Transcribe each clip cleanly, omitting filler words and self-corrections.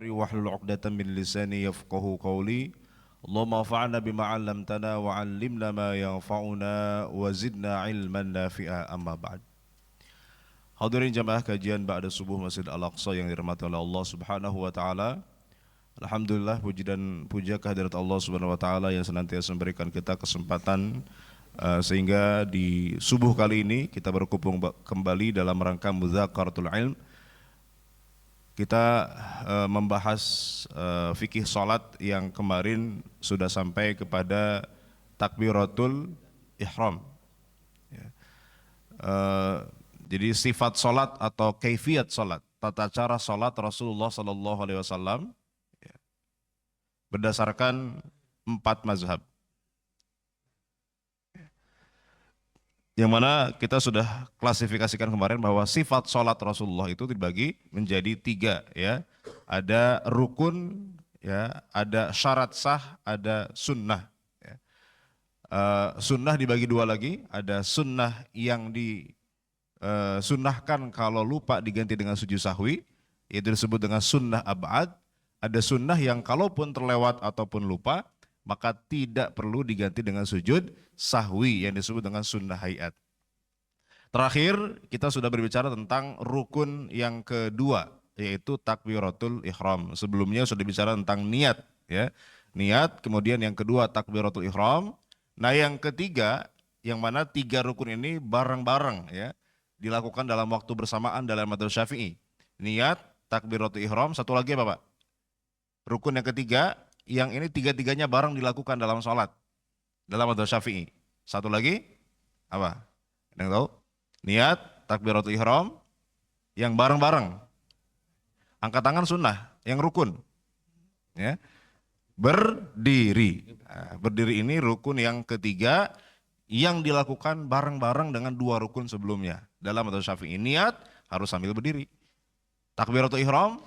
صدري واحلل عقدة من لساني يفقهوا قولي اللهم انفعنا بما علمتنا وعلمنا ما ينفعنا وزدنا علما نافعا أما بعد. Hadirin jamaah kajian Ba'da Subuh Masjid Al-Aqsa yang dirahmati oleh Allah Subhanahu wa taala. Alhamdulillah, puji dan puja kehadirat Allah Subhanahu wa taala yang senantiasa memberikan kita kesempatan sehingga di subuh kali ini kita berkumpul kembali dalam rangka Mudzakaratul Ilm. Kita membahas fikih salat yang kemarin sudah sampai kepada takbiratul ihram. Jadi sifat salat atau kaifiyat salat, tata cara salat Rasulullah sallallahu alaihi wasallam berdasarkan 4 mazhab. Yang mana kita sudah klasifikasikan kemarin bahwa sifat salat Rasulullah itu dibagi menjadi 3 ya. Ada rukun ya, ada syarat sah, ada sunnah ya. Sunnah dibagi 2 lagi, ada sunnah yang sunnahkan kalau lupa diganti dengan sujud sahwi, yaitu disebut dengan sunnah ab'ad. Ada sunnah yang kalaupun terlewat ataupun lupa maka tidak perlu diganti dengan sujud sahwi yang disebut dengan sunnah hayat. Terakhir kita sudah berbicara tentang rukun yang kedua, yaitu takbiratul ihram. Sebelumnya sudah bicara tentang niat ya. Niat, kemudian yang kedua takbiratul ihram. Nah, yang ketiga yang mana 3 rukun ini bareng-bareng ya, dilakukan dalam waktu bersamaan dalam madzhab Syafi'i. Niat, takbiratul ihram, satu lagi apa Pak? Rukun yang ketiga, yang ini 3-3-nya bareng dilakukan dalam sholat dalam madzhab Syafi'i. Satu lagi apa? Ada yang tahu? Niat, takbiratul ihram, yang bareng-bareng. Angkat tangan sunnah, yang rukun. Ya. Berdiri. Nah, berdiri ini rukun yang ketiga yang dilakukan bareng-bareng dengan 2 rukun sebelumnya. Dalam madzhab Syafi'i, niat harus sambil berdiri. Takbiratul ihram,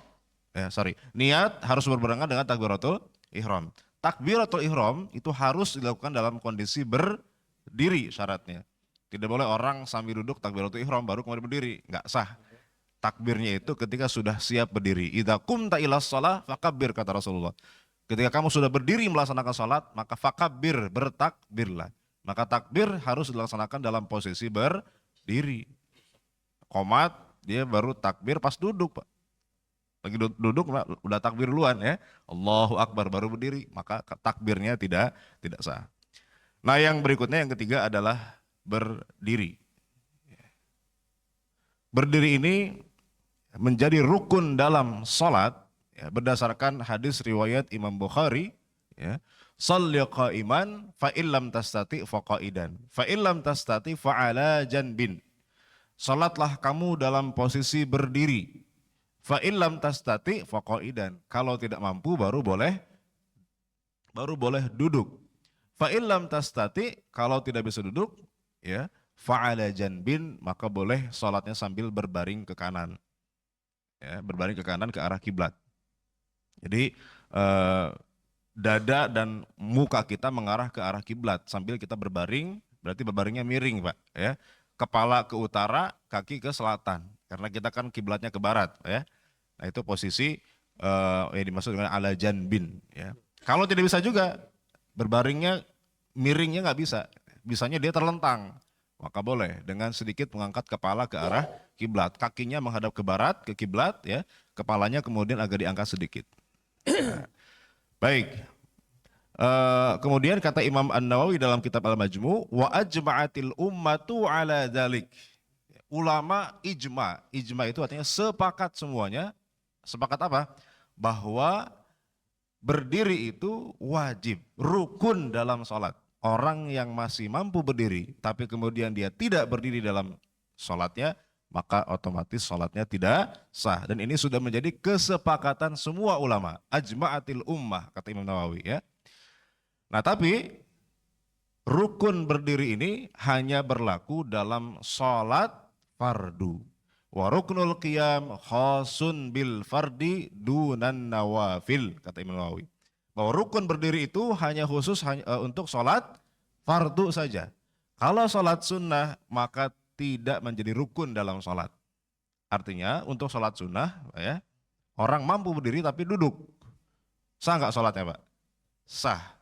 niat harus berbarengan dengan takbiratul ihram. Takbiratul ihram itu harus dilakukan dalam kondisi berdiri syaratnya. Tidak boleh orang sambil duduk takbiratul ihram baru kemudian berdiri, enggak sah. Takbirnya itu ketika sudah siap berdiri. Idza qumta ilas shalah fakabbir, kata Rasulullah. Ketika kamu sudah berdiri melaksanakan salat, maka fakabbir, bertakbirlah. Maka takbir harus dilaksanakan dalam posisi berdiri. Qomat dia baru takbir pas duduk, Pak. Lagi duduk udah takbir duluan ya. Allahu Akbar baru berdiri, maka takbirnya tidak sah. Nah, yang berikutnya yang ketiga adalah berdiri. Berdiri ini menjadi rukun dalam salat ya, berdasarkan hadis riwayat Imam Bukhari ya. Shalli qa'iman fa illam tastati fa qa'idan fa illam tastati fa ala janbin. Salatlah kamu dalam posisi berdiri. Fa illam tastati fa qa'idan. Kalau tidak mampu baru boleh duduk. Fa illam tastati, kalau tidak bisa duduk ya, fa ala janbin, maka boleh salatnya sambil berbaring ke kanan. Ya, berbaring ke kanan ke arah kiblat. Jadi dada dan muka kita mengarah ke arah kiblat sambil kita berbaring, berarti berbaringnya miring, Pak ya. Kepala ke utara, kaki ke selatan. Karena kita kan kiblatnya ke barat ya. Nah, itu posisi yang dimaksud dengan ala janbin ya. Kalau tidak bisa juga berbaringnya miringnya nggak bisa. Bisanya dia terlentang. Maka boleh dengan sedikit mengangkat kepala ke arah kiblat. Kakinya menghadap ke barat, ke kiblat ya. Kepalanya kemudian agak diangkat sedikit. Nah, baik. Kemudian kata Imam An-Nawawi dalam kitab Al-Majmu', wa ajma'atil ummatu ala dzalik. Ulama ijma. Ijma itu artinya sepakat semuanya. Sepakat apa? Bahwa berdiri itu wajib, rukun dalam sholat. Orang yang masih mampu berdiri, tapi kemudian dia tidak berdiri dalam sholatnya, maka otomatis sholatnya tidak sah. Dan ini sudah menjadi kesepakatan semua ulama. Ajma'atil ummah, kata Imam Nawawi ya. Nah, tapi rukun berdiri ini hanya berlaku dalam sholat fardu. Wa ruknul qiyam khasun bil fardi dunan nawafil, kata Imam Nawawi. Bahwa rukun berdiri itu hanya khusus untuk sholat fardu saja. Kalau sholat sunnah maka tidak menjadi rukun dalam sholat. Artinya untuk sholat sunnah ya, Orang mampu berdiri tapi duduk. Sah nggak sholatnya Pak? Sah.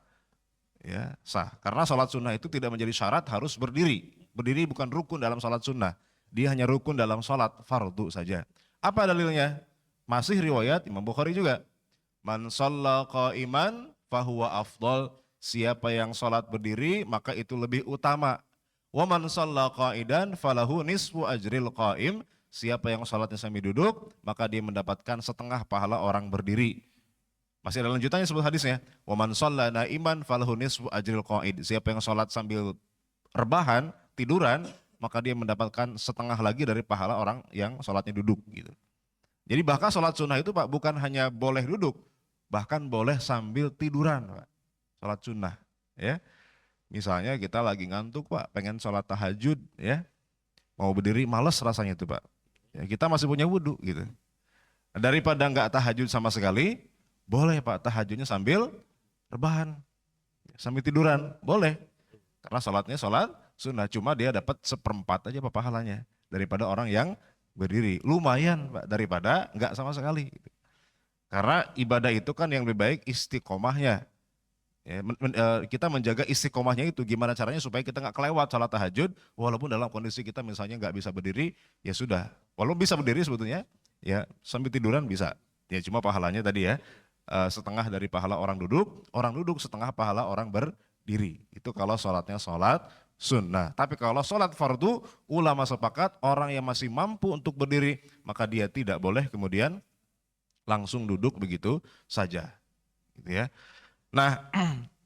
Ya, sah. Karena sholat sunnah itu tidak menjadi syarat harus berdiri. Berdiri bukan rukun dalam sholat sunnah. Dia hanya rukun dalam sholat fardu saja. Apa dalilnya? Masih riwayat Imam Bukhari juga. Man shalla qa'iman fahuwa afdal. Siapa yang sholat berdiri maka itu lebih utama. Wa man shalla qa'idan falahu nisfu ajril qa'im. Siapa yang sholatnya sambil duduk maka dia mendapatkan setengah pahala orang berdiri. Masih ada lanjutannya sebelum hadisnya. Wa man shalla na'iman falahu nisfu ajril qa'id. Siapa yang sholat sambil rebahan, tiduran, maka dia mendapatkan setengah lagi dari pahala orang yang sholatnya duduk gitu. Jadi bahkan sholat sunnah itu Pak bukan hanya boleh duduk, bahkan boleh sambil tiduran Pak. Sholat sunnah ya. Misalnya kita lagi ngantuk Pak, pengen sholat tahajud ya. Mau berdiri males rasanya itu Pak. Ya, kita masih punya wudhu gitu. Daripada nggak tahajud sama sekali, boleh Pak tahajudnya sambil rebahan. Sambil tiduran, boleh. Karena sholatnya sholat sunnah, cuma dia dapat 1/4 aja pahalanya daripada orang yang berdiri. Lumayan Pak daripada enggak sama sekali. Karena ibadah itu kan yang lebih baik istiqomahnya. Ya, kita menjaga istiqomahnya itu gimana caranya supaya kita nggak kelewat sholat tahajud walaupun dalam kondisi kita misalnya nggak bisa berdiri, ya sudah. Walaupun bisa berdiri sebetulnya, ya sambil tiduran bisa. Ya cuma pahalanya tadi ya, setengah dari pahala orang duduk setengah pahala orang berdiri. Itu kalau sholatnya sholat sunnah. Tapi kalau sholat fardu, ulama sepakat orang yang masih mampu untuk berdiri, maka dia tidak boleh kemudian langsung duduk begitu saja. Gitu ya. Nah,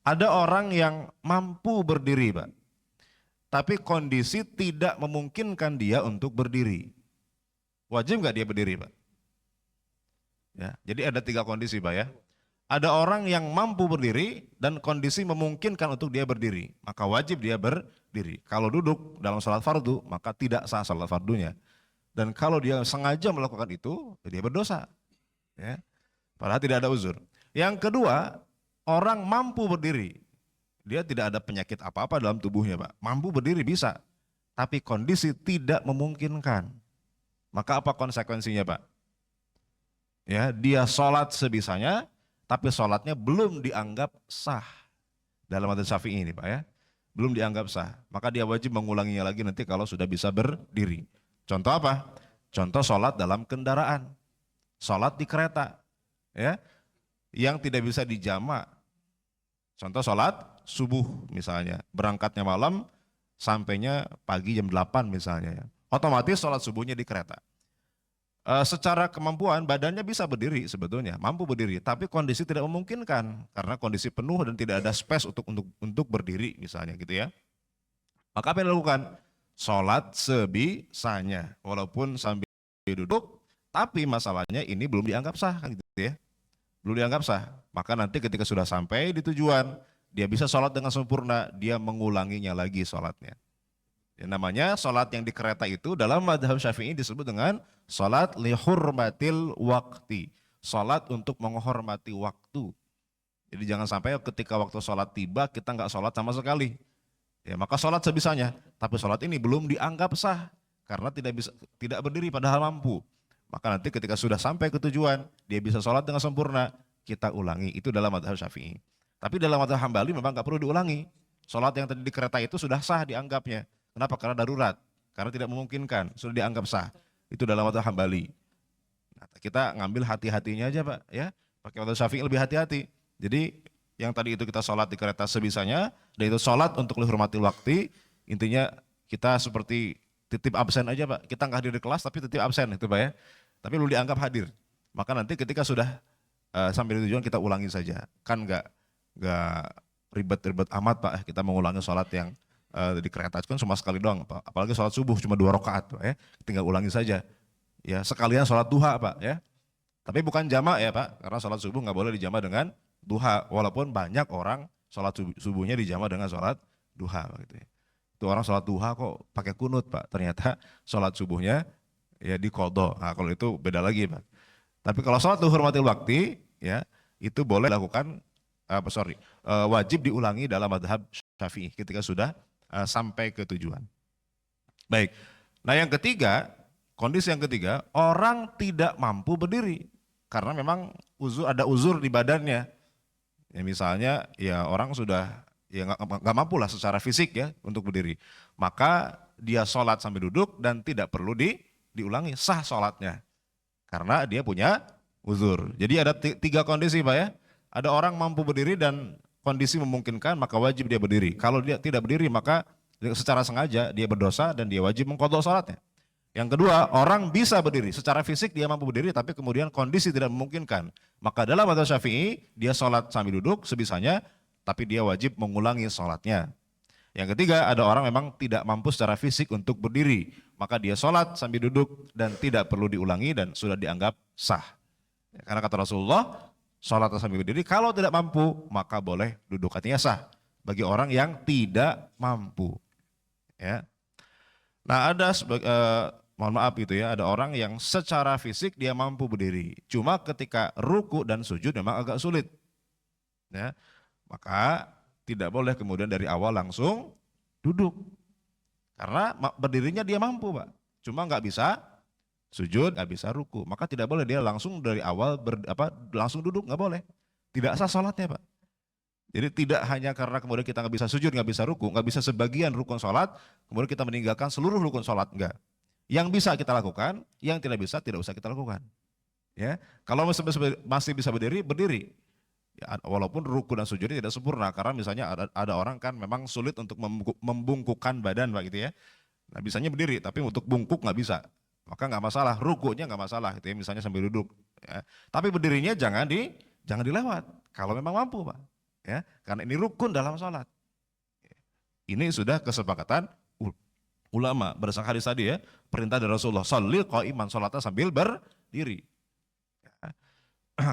ada orang yang mampu berdiri, Pak. Tapi kondisi tidak memungkinkan dia untuk berdiri. Wajib nggak dia berdiri, Pak? Ya, jadi ada 3 kondisi, Pak ya. Ada orang yang mampu berdiri dan kondisi memungkinkan untuk dia berdiri, maka wajib dia berdiri. Kalau duduk dalam sholat fardu, maka tidak sah sholat fardunya. Dan kalau dia sengaja melakukan itu, dia berdosa. Ya. Padahal tidak ada uzur. Yang kedua, orang mampu berdiri. Dia tidak ada penyakit apa-apa dalam tubuhnya Pak. Mampu berdiri bisa, tapi kondisi tidak memungkinkan. Maka apa konsekuensinya Pak? Ya, dia sholat sebisanya, tapi sholatnya belum dianggap sah dalam madzhab Syafi'i ini Pak ya, belum dianggap sah, maka dia wajib mengulanginya lagi nanti kalau sudah bisa berdiri. Contoh apa? Contoh sholat dalam kendaraan, sholat di kereta, ya, yang tidak bisa dijamak. Contoh sholat subuh misalnya, berangkatnya malam, sampainya pagi jam 8 misalnya, ya. Otomatis sholat subuhnya di kereta. Secara kemampuan badannya bisa berdiri sebetulnya, mampu berdiri, tapi kondisi tidak memungkinkan karena kondisi penuh dan tidak ada space untuk berdiri misalnya gitu ya. Maka apa yang dilakukan? Sholat sebisanya, walaupun sambil duduk, tapi masalahnya ini belum dianggap sah kan gitu ya, belum dianggap sah. Maka nanti ketika sudah sampai di tujuan, dia bisa sholat dengan sempurna, dia mengulanginya lagi sholatnya. Ya, namanya sholat yang di kereta itu dalam madhab Syafi'i disebut dengan sholat lihurmatil wakti, sholat untuk menghormati waktu. Jadi jangan sampai ketika waktu sholat tiba kita nggak sholat sama sekali. Ya, maka sholat sebisanya, tapi sholat ini belum dianggap sah karena tidak berdiri padahal mampu. Maka nanti ketika sudah sampai ke tujuan, dia bisa sholat dengan sempurna, kita ulangi. Itu dalam madhab Syafi'i. Tapi dalam madhab Hambali memang nggak perlu diulangi. Sholat yang tadi di kereta itu sudah sah dianggapnya. Kenapa? Karena darurat, karena tidak memungkinkan, sudah dianggap sah. Itu dalam madhab Hambali. Nah, kita ngambil hati-hatinya aja Pak, ya. Pakai madhab Syafi'i lebih hati-hati. Jadi yang tadi itu kita sholat di kereta sebisanya, dan itu sholat untuk menghormati waktu. Intinya kita seperti titip absen aja Pak. Kita nggak hadir di kelas tapi titip absen itu Pak ya. Tapi belum dianggap hadir. Maka nanti ketika sudah sampai di tujuan kita ulangi saja. Kan nggak ribet-ribet amat Pak. Kita mengulangi sholat yang di kereta itu kan cuma sekali doang Pak. Apalagi sholat subuh cuma 2 rakaat Pak ya. Tinggal ulangi saja. Ya sekalian sholat duha Pak ya. Tapi bukan jamak ya Pak. Karena sholat subuh nggak boleh dijamak dengan duha. Walaupun banyak orang sholat subuhnya dijamak dengan sholat duha gitu ya. Itu orang sholat duha kok pakai kunut Pak. Ternyata sholat subuhnya ya di qadha. Nah kalau itu beda lagi Pak. Tapi kalau sholat lihurmatil wakti ya itu boleh dilakukan wajib diulangi dalam madhab Syafi'i ketika sudah sampai ke tujuan. Baik. Nah yang ketiga, kondisi yang ketiga, orang tidak mampu berdiri. karena memang ada uzur di badannya. Ya misalnya ya orang sudah ya nggak mampu lah secara fisik ya untuk berdiri. Maka dia sholat sambil duduk dan tidak perlu diulangi, sah sholatnya. Karena dia punya uzur. Jadi ada tiga kondisi Pak ya. Ada orang mampu berdiri dan kondisi memungkinkan maka wajib dia berdiri. Kalau dia tidak berdiri maka secara sengaja dia berdosa dan dia wajib mengqadha salatnya. Yang kedua, orang bisa berdiri, secara fisik dia mampu berdiri tapi kemudian kondisi tidak memungkinkan. Maka dalam mazhab Syafi'i dia sholat sambil duduk sebisanya tapi dia wajib mengulangi sholatnya. Yang ketiga, ada orang memang tidak mampu secara fisik untuk berdiri, maka dia sholat sambil duduk dan tidak perlu diulangi dan sudah dianggap sah. Karena kata Rasulullah, sholat sambil berdiri kalau tidak mampu maka boleh duduk, artinya sah bagi orang yang tidak mampu. Ya. Nah mohon maaf gitu ya, ada orang yang secara fisik dia mampu berdiri, cuma ketika ruku dan sujud memang agak sulit. Ya. Maka tidak boleh kemudian dari awal langsung duduk. Karena berdirinya dia mampu Pak, cuma nggak bisa sujud, nggak bisa ruku. Maka tidak boleh dia langsung dari awal langsung duduk, nggak boleh. Tidak sah sholatnya Pak. Jadi tidak hanya karena kemudian kita nggak bisa sujud, nggak bisa ruku, nggak bisa sebagian rukun sholat, kemudian kita meninggalkan seluruh rukun sholat, enggak. Yang bisa kita lakukan, yang tidak bisa tidak usah kita lakukan. Ya, kalau masih bisa berdiri, berdiri. Ya, walaupun ruku dan sujudnya tidak sempurna, karena misalnya ada orang kan memang sulit untuk membungkukkan badan Pak gitu ya. Nah bisanya berdiri, tapi untuk bungkuk nggak bisa. Maka nggak masalah, rukunya nggak masalah gitu ya, misalnya sambil duduk. Ya. Tapi berdirinya jangan dilewat, kalau memang mampu Pak. Ya, karena ini rukun dalam sholat. Ini sudah kesepakatan ulama berdasarkan hadis tadi ya, perintah dari Rasulullah, sholli qaiman, sholatnya sambil berdiri. Ya.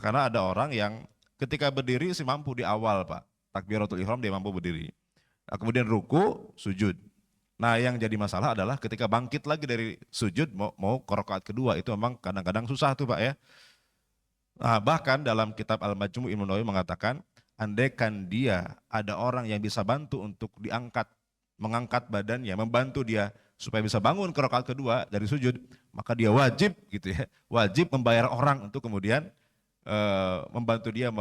Karena ada orang yang ketika berdiri sih mampu di awal Pak, takbiratul ihram dia mampu berdiri. Nah, kemudian ruku, sujud. Nah yang jadi masalah adalah ketika bangkit lagi dari sujud mau ke rakaat kedua, itu memang kadang-kadang susah tuh Pak ya. Nah, bahkan dalam kitab Al-Majmu' Imam Nawawi mengatakan, andaikan dia ada orang yang bisa bantu untuk mengangkat badannya, membantu dia supaya bisa bangun ke rakaat kedua dari sujud, maka dia wajib gitu ya, wajib membayar orang untuk kemudian membantu dia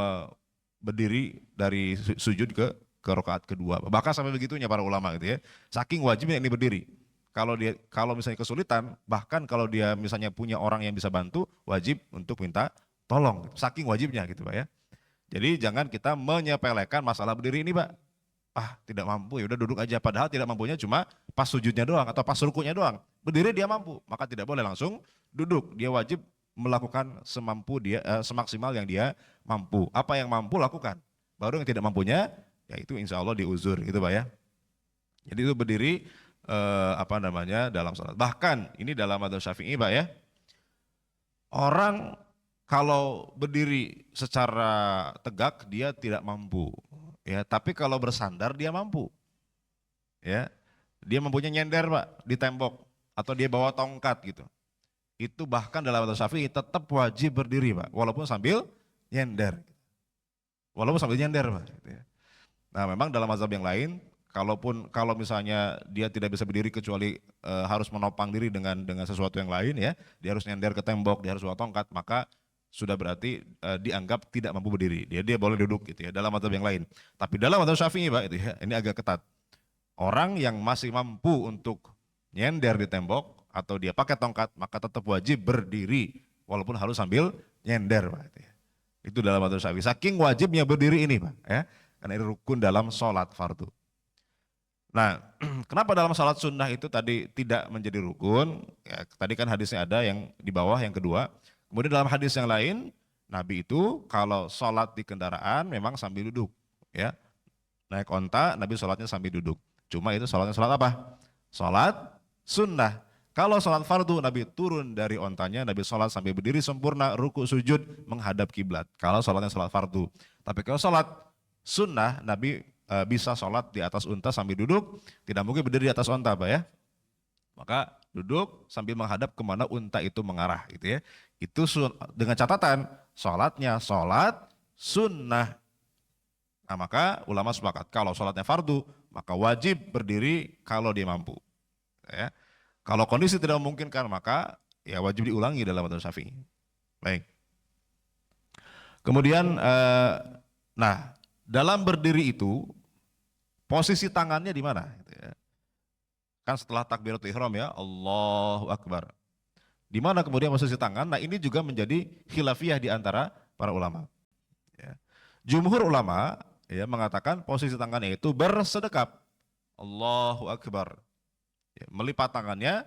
berdiri dari sujud ke rakaat kedua. Bahkan sampai begitunya para ulama gitu ya. Saking wajibnya ini berdiri. Kalau misalnya kesulitan, bahkan kalau dia misalnya punya orang yang bisa bantu, wajib untuk minta tolong. Saking wajibnya gitu Pak ya. Jadi jangan kita menyepelekan masalah berdiri ini Pak. Tidak mampu ya udah duduk aja, padahal tidak mampunya cuma pas sujudnya doang atau pas rukunya doang. Berdiri dia mampu, maka tidak boleh langsung duduk. Dia wajib melakukan semaksimal yang dia mampu. Apa yang mampu lakukan. Baru yang tidak mampunya, ya itu insya Allah diuzur gitu Pak ya. Jadi itu berdiri dalam salat. Bahkan ini dalam mazhab Syafi'i Pak ya. Orang kalau berdiri secara tegak dia tidak mampu. Ya, tapi kalau bersandar dia mampu. Ya. Dia mampunya nyender Pak di tembok atau dia bawa tongkat gitu. Itu bahkan dalam mazhab Syafi'i tetap wajib berdiri Pak, walaupun sambil nyender. Walaupun sambil nyender Pak. Nah memang dalam mazhab yang lain, kalau misalnya dia tidak bisa berdiri kecuali harus menopang diri dengan sesuatu yang lain ya, dia harus nyender ke tembok, dia harus bawa tongkat, maka sudah berarti dianggap tidak mampu berdiri. Dia boleh duduk gitu ya dalam mazhab yang lain. Tapi dalam mazhab Syafi'i Pak itu ya, ini agak ketat. Orang yang masih mampu untuk nyender di tembok atau dia pakai tongkat, maka tetap wajib berdiri walaupun harus sambil nyender Pak. Itu dalam mazhab Syafi'i. Saking wajibnya berdiri ini Pak ya. Karena ini rukun dalam sholat fardu. Nah, kenapa dalam sholat sunnah itu tadi tidak menjadi rukun? Ya, tadi kan hadisnya ada yang di bawah yang kedua. Kemudian dalam hadis yang lain, Nabi itu kalau sholat di kendaraan memang sambil duduk. Ya, naik onta, Nabi sholatnya sambil duduk. Cuma itu sholatnya sholat apa? Sholat sunnah. Kalau sholat fardu, Nabi turun dari ontanya, Nabi sholat sambil berdiri sempurna, ruku sujud menghadap kiblat. Kalau sholatnya sholat fardu. Tapi kalau sholat sunnah, Nabi bisa sholat di atas unta sambil duduk, tidak mungkin berdiri di atas onta Pak ya. Maka duduk sambil menghadap kemana unta itu mengarah gitu ya. Itu dengan catatan sholatnya sholat sunnah. Nah maka ulama sepakat kalau sholatnya fardu maka wajib berdiri kalau dia mampu. Ya. Kalau kondisi tidak memungkinkan maka ya wajib diulangi dalam mazhab Syafi'i. Baik. Kemudian, nah dalam berdiri itu posisi tangannya di mana? Gitu ya. Kan setelah takbiratul ihram ya, Allahu Akbar. Di mana kemudian posisi tangan? Nah ini juga menjadi khilafiyah di antara para ulama. Ya. Jumhur ulama ya mengatakan posisi tangannya itu bersedekap. Allahu Akbar. Ya, melipat tangannya,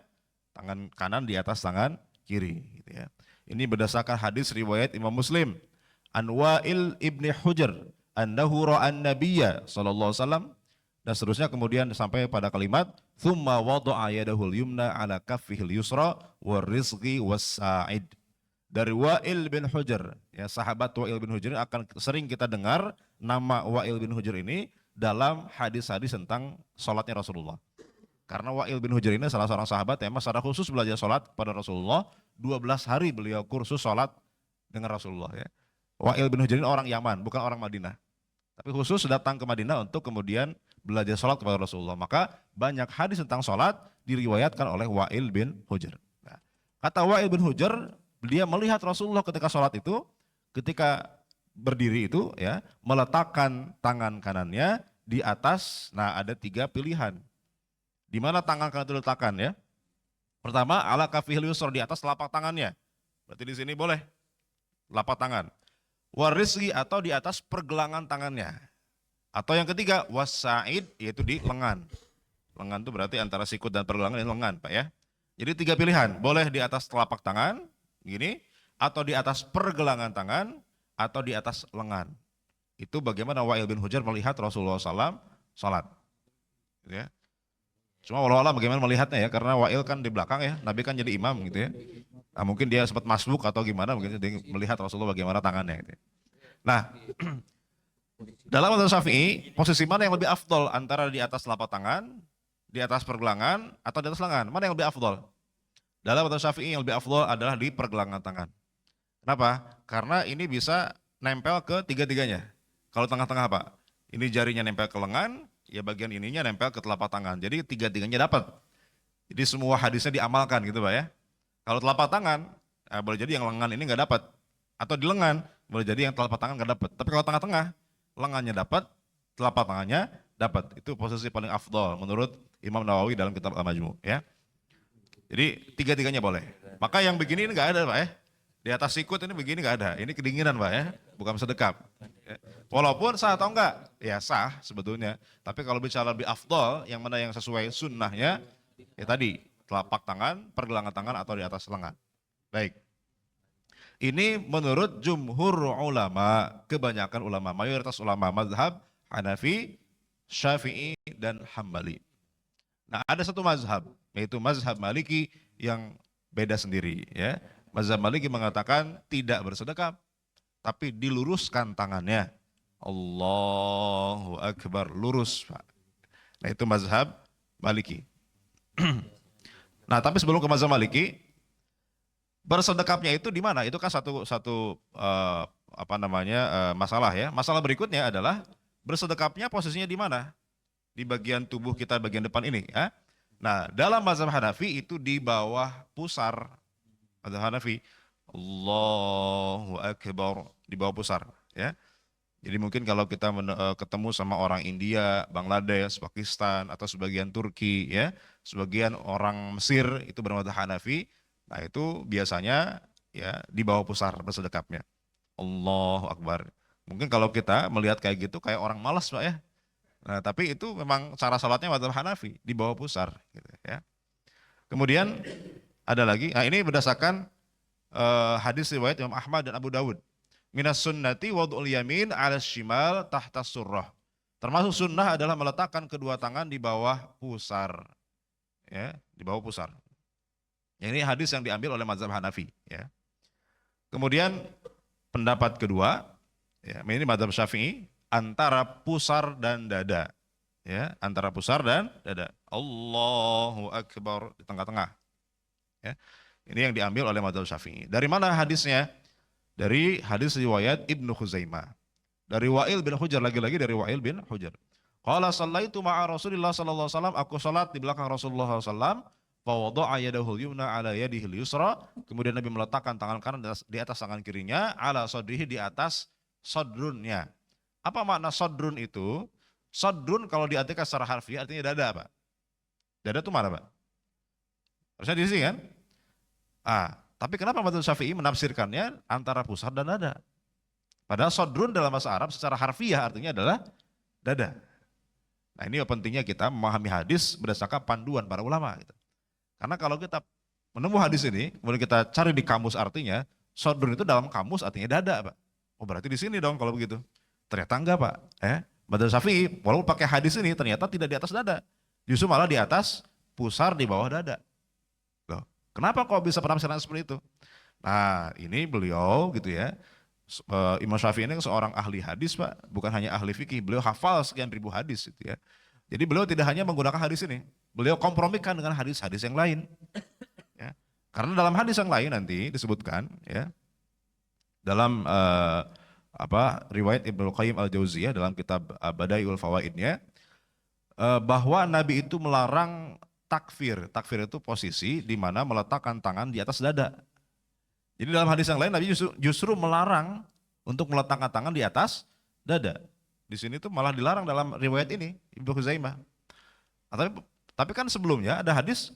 tangan kanan di atas tangan kiri. Gitu ya. Ini berdasarkan hadis riwayat Imam Muslim. An Wa'il ibni Hujr, annahu ra'an nabiyya sallallahu alaihi wasallam, dan seterusnya kemudian sampai pada kalimat thumma wada'a yadahul yumna ala kaffihil yusra warizqi was-sa'id. Dari Wa'il bin Hujr, ya sahabat Wa'il bin Hujr akan sering kita dengar nama Wa'il bin Hujr ini dalam hadis-hadis tentang sholatnya Rasulullah. Karena Wa'il bin Hujr ini salah seorang sahabat yang secara khusus belajar sholat pada Rasulullah, 12 hari beliau kursus sholat dengan Rasulullah. Ya. Wa'il bin Hujr ini orang Yaman, bukan orang Madinah. Tapi khusus datang ke Madinah untuk kemudian belajar sholat kepada Rasulullah. Maka banyak hadis tentang sholat diriwayatkan oleh Wa'il bin Hujr. Nah, kata Wa'il bin Hujr, dia melihat Rasulullah ketika sholat itu, ketika berdiri itu, ya meletakkan tangan kanannya di atas. Nah ada 3 pilihan. Di mana tangan kanan itu diletakkan ya? Pertama, ala kafihil yusra, di atas telapak tangannya. Berarti di sini boleh telapak tangan. Warizqi, atau di atas pergelangan tangannya. Atau yang ketiga, was-sa'id, yaitu di lengan. Lengan itu berarti antara sikut dan pergelangan ini lengan, Pak ya. Jadi 3 pilihan, boleh di atas telapak tangan, gini, atau di atas pergelangan tangan, atau di atas lengan. Itu bagaimana Wa'il bin Hujr melihat Rasulullah SAW salat. Ya. Cuma walau alam bagaimana melihatnya ya, karena Wa'il kan di belakang ya, Nabi kan jadi imam gitu ya. Nah, mungkin dia sempat masbuk atau gimana, mungkin dia melihat Rasulullah bagaimana tangannya. Gitu. Nah, dalam mazhab Syafi'i, posisi mana yang lebih afdol antara di atas telapak tangan, di atas pergelangan, atau di atas lengan? Mana yang lebih afdol? Dalam mazhab Syafi'i yang lebih afdol adalah di pergelangan tangan. Kenapa? Karena ini bisa nempel ke 3-tiganya. Kalau tengah-tengah Pak, ini jarinya nempel ke lengan, ya bagian ininya nempel ke telapak tangan. Jadi 3-tiganya dapat. Jadi semua hadisnya diamalkan gitu Pak ya. Kalau telapak tangan, boleh jadi yang lengan ini nggak dapat. Atau di lengan, boleh jadi yang telapak tangan nggak dapat. Tapi kalau tengah-tengah, lengannya dapat, telapak tangannya dapat. Itu posisi paling afdol menurut Imam Nawawi dalam kitab Al-Majmu. Ya. Jadi 3-tiganya boleh. Maka yang begini ini nggak ada Pak ya. Di atas sikut ini begini nggak ada. Ini kedinginan Pak ya, bukan sedekap. Walaupun sah atau enggak, ya sah sebetulnya. Tapi kalau bicara lebih afdol, yang mana yang sesuai sunnahnya, ya tadi telapak tangan, pergelangan tangan, atau di atas lengan. Baik. Ini menurut jumhur ulama, kebanyakan ulama, mayoritas ulama mazhab Hanafi, Syafi'i, dan Hambali. Nah ada satu mazhab, yaitu mazhab Maliki yang beda sendiri. Ya. Mazhab Maliki mengatakan tidak bersedekap, tapi diluruskan tangannya. Allahu Akbar, lurus Pak. Nah itu mazhab Maliki. Nah tapi sebelum ke mazhab Maliki, bersedekapnya itu di mana? Itu kan satu masalah ya. Masalah berikutnya adalah bersedekapnya posisinya di mana? Di bagian tubuh kita bagian depan ini ya. Nah dalam mazhab Hanafi itu di bawah pusar. Mazhab Hanafi, Allahu Akbar, di bawah pusar ya. Jadi mungkin kalau kita ketemu sama orang India, Bangladesh, Pakistan, atau sebagian Turki ya, sebagian orang Mesir itu bermadzhab Hanafi, nah itu biasanya ya di bawah pusar bersedekapnya. Allahu Akbar. Mungkin kalau kita melihat kayak gitu kayak orang malas Pak ya. Nah, tapi itu memang cara salatnya madzhab Hanafi, di bawah pusar gitu ya. Kemudian ada lagi, nah ini berdasarkan hadis riwayat Imam Ahmad dan Abu Dawud. Minas sunnati wad'ul yamin 'ala shimal tahta surrah. Termasuk sunnah adalah meletakkan kedua tangan di bawah pusar. Ya, di bawah pusar. Ini hadis yang diambil oleh mazhab Hanafi, ya. Kemudian pendapat kedua, ya, ini mazhab Syafi'i, antara pusar dan dada. Ya, antara pusar dan dada. Allahu Akbar di tengah-tengah. Ya. Ini yang diambil oleh mazhab Syafi'i. Dari mana hadisnya? Dari hadis riwayat Ibnu Khuzaimah. Dari Wa'il bin Hujr, lagi-lagi dari Wa'il bin Hujr. Qala sallaitu ma'a Rasulillah sallallahu alaihi wasallam, aku salat di belakang Rasulullah sallallahu alaihi wasallam, fa wada'a yadahul yumna ala yadihil yusra, kemudian Nabi meletakkan tangan kanan di atas tangan kirinya, ala sadrihi, di atas sodrunnya. Apa makna sodrun itu? Sodrun kalau diartikan secara harfiah artinya dada, Pak. Dada itu mana, Pak? Harusnya di sini kan? Tapi kenapa Madzhab Syafi'i menafsirkannya antara pusar dan dada? Padahal sodrun dalam bahasa Arab secara harfiah artinya adalah dada. Nah ini pentingnya kita memahami hadis berdasarkan panduan para ulama. Gitu. Karena kalau kita menemu hadis ini, kemudian kita cari di kamus artinya, sodrun itu dalam kamus artinya dada, Pak. Oh berarti di sini dong kalau begitu. Ternyata enggak, Pak. Madzhab Syafi'i walaupun pakai hadis ini ternyata tidak di atas dada. Justru malah di atas pusar di bawah dada. Loh, kenapa kok bisa penafsiran seperti itu? Nah ini beliau gitu ya, Imam Syafi'i ini seorang ahli hadis, Pak, bukan hanya ahli fikih, beliau hafal sekian ribu hadis gitu ya. Jadi beliau tidak hanya menggunakan hadis ini, beliau kompromikan dengan hadis-hadis yang lain. Ya. Karena dalam hadis yang lain nanti disebutkan ya, dalam riwayat Ibnu Qayyim Al-Jauziyah dalam kitab Bada'iul Fawaidnya, bahwa Nabi itu melarang takfir. Takfir itu posisi di mana meletakkan tangan di atas dada. Jadi dalam hadis yang lain Nabi justru melarang untuk meletakkan tangan di atas dada. Di sini tuh malah dilarang dalam riwayat ini Ibnu Khuzaimah. Nah, tapi kan sebelumnya ada hadis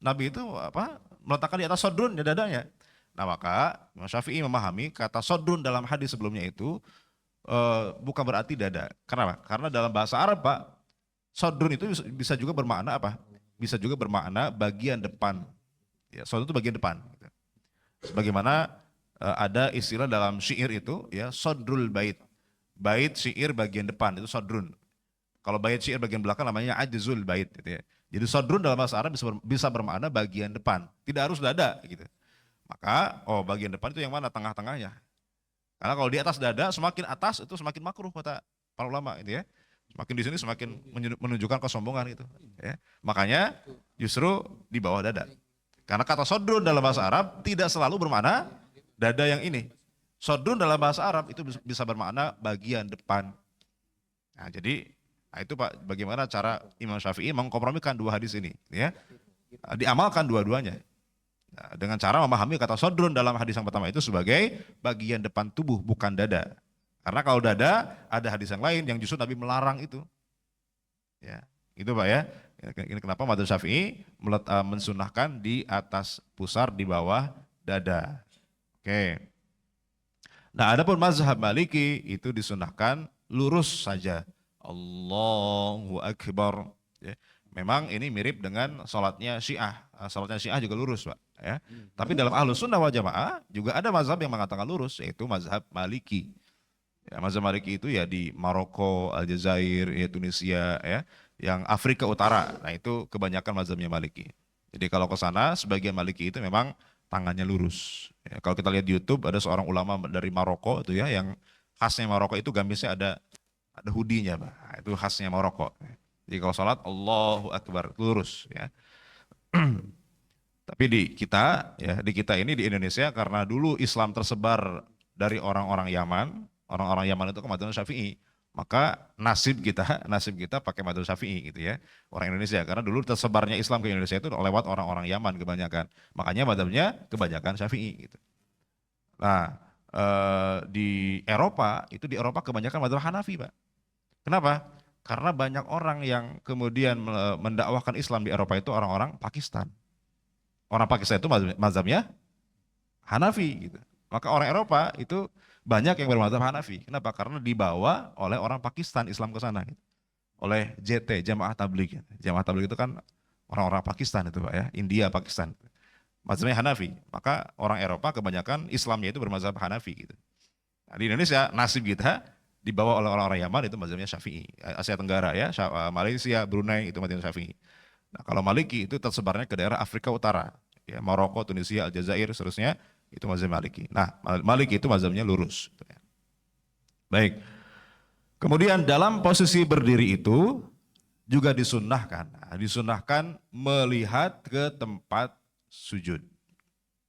Nabi itu meletakkan di atas sodrun, di dadanya. Nah maka Imam Syafi'i memahami kata sodrun dalam hadis sebelumnya itu bukan berarti dada. Kenapa? Karena dalam bahasa Arab, Pak, sodrun itu bisa juga bermakna apa? Bisa juga bermakna bagian depan. Ya, sodrun itu bagian depan. Sebagaimana ada istilah dalam syair itu ya, sodrul bait. Bait syair bagian depan itu sodrun. Kalau bait syair bagian belakang namanya ajzul bait gitu ya. Jadi sodrun dalam bahasa Arab bisa bermakna bagian depan, tidak harus dada gitu. Maka bagian depan itu yang mana? Tengah-tengahnya. Karena kalau di atas dada semakin atas itu semakin makruh kata para ulama gitu ya. Semakin di sini semakin menunjukkan kesombongan gitu ya. Makanya justru di bawah dada. Karena kata sodrun dalam bahasa Arab tidak selalu bermakna dada yang ini. Sodrun dalam bahasa Arab itu bisa bermakna bagian depan. Nah jadi itu Pak, bagaimana cara Imam Syafi'i mengkompromikan dua hadis ini ya. Diamalkan dua-duanya. Nah, dengan cara memahami kata sodrun dalam hadis yang pertama itu sebagai bagian depan tubuh bukan dada. Karena kalau dada ada hadis yang lain yang justru Nabi melarang itu. Ya, itu Pak ya. Ini kenapa Madzhab Syafi'i mensunahkan di atas pusar di bawah dada. Oke. Nah, adapun mazhab Maliki itu disunahkan lurus saja. Allahu Akbar. Ya. Memang ini mirip dengan sholatnya Syiah. Sholatnya Syiah juga lurus, Pak. Ya. Tapi dalam Ahlus Sunnah wal Jamaah juga ada mazhab yang mengatakan lurus, yaitu mazhab Maliki. Ya, mazhab Maliki itu ya di Maroko, Aljazair, ya, Tunisia, ya, yang Afrika Utara. Nah itu kebanyakan mazhabnya Maliki. Jadi kalau ke sana sebagian Maliki itu memang tangannya lurus. Ya, kalau kita lihat di YouTube ada seorang ulama dari Maroko itu ya, yang khasnya Maroko itu gamisnya ada hoodie-nya, Pak. Nah, itu khasnya Maroko. Jadi kalau sholat Allahu Akbar lurus ya. Tapi di kita ini di Indonesia karena dulu Islam tersebar dari orang-orang Yaman itu ke madzhab Syafi'i, maka nasib kita pakai madzhab Syafi'i gitu ya, orang Indonesia, karena dulu tersebarnya Islam ke Indonesia itu lewat orang-orang Yaman kebanyakan, makanya madzhabnya kebanyakan Syafi'i gitu. Nah di Eropa kebanyakan madzhab Hanafi, Pak. Kenapa? Karena banyak orang yang kemudian mendakwahkan Islam di Eropa itu orang-orang Pakistan. Orang Pakistan itu mazhabnya Hanafi gitu. Maka orang Eropa itu banyak yang bermadzhab Hanafi. Kenapa? Karena dibawa oleh orang Pakistan Islam ke sana gitu. Oleh JT, Jamaah Tabligh. Jamaah Tabligh itu kan orang-orang Pakistan itu Pak ya, India, Pakistan. Mazhabnya Hanafi. Maka orang Eropa kebanyakan Islamnya itu bermadzhab Hanafi gitu. Nah, di Indonesia nasib kita dibawa oleh orang-orang Yaman itu mazhabnya Syafi'i. Asia Tenggara ya, Malaysia, Brunei itu mazhabnya Syafi'i. Nah, kalau Maliki itu tersebarnya ke daerah Afrika Utara, ya, Maroko, Tunisia, Aljazair, seterusnya itu mazhab Maliki. Nah, Maliki itu mazhabnya lurus. Baik. Kemudian dalam posisi berdiri itu juga disunahkan melihat ke tempat sujud.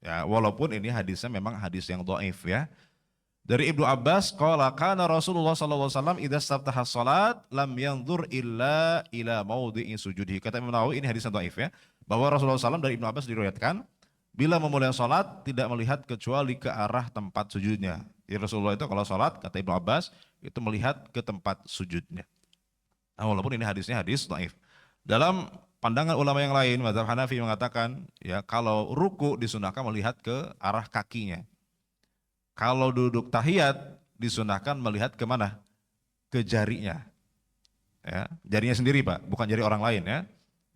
Ya, walaupun ini hadisnya memang hadis yang dhaif ya. Dari Ibnu Abbas, qala kana Rasulullah sallallahu alaihi wasallam idza istaftaha shalat lam yanzur illa ila maudhi'i sujudih. Kata Imam Nawawi ini hadis yang dhaif ya, bahwa Rasulullah SAW dari Ibnu Abbas diriwayatkan bila memulai salat tidak melihat kecuali ke arah tempat sujudnya. Jadi Rasulullah itu kalau sholat, kata Ibnu Abbas, itu melihat ke tempat sujudnya. Nah, walaupun ini hadisnya hadis dhaif. Dalam pandangan ulama yang lain, mazhab Hanafi mengatakan, ya kalau ruku disunahkan melihat ke arah kakinya. Kalau duduk tahiyat disunahkan melihat kemana? Ke jarinya. Ya, jarinya sendiri Pak, bukan jari orang lain ya.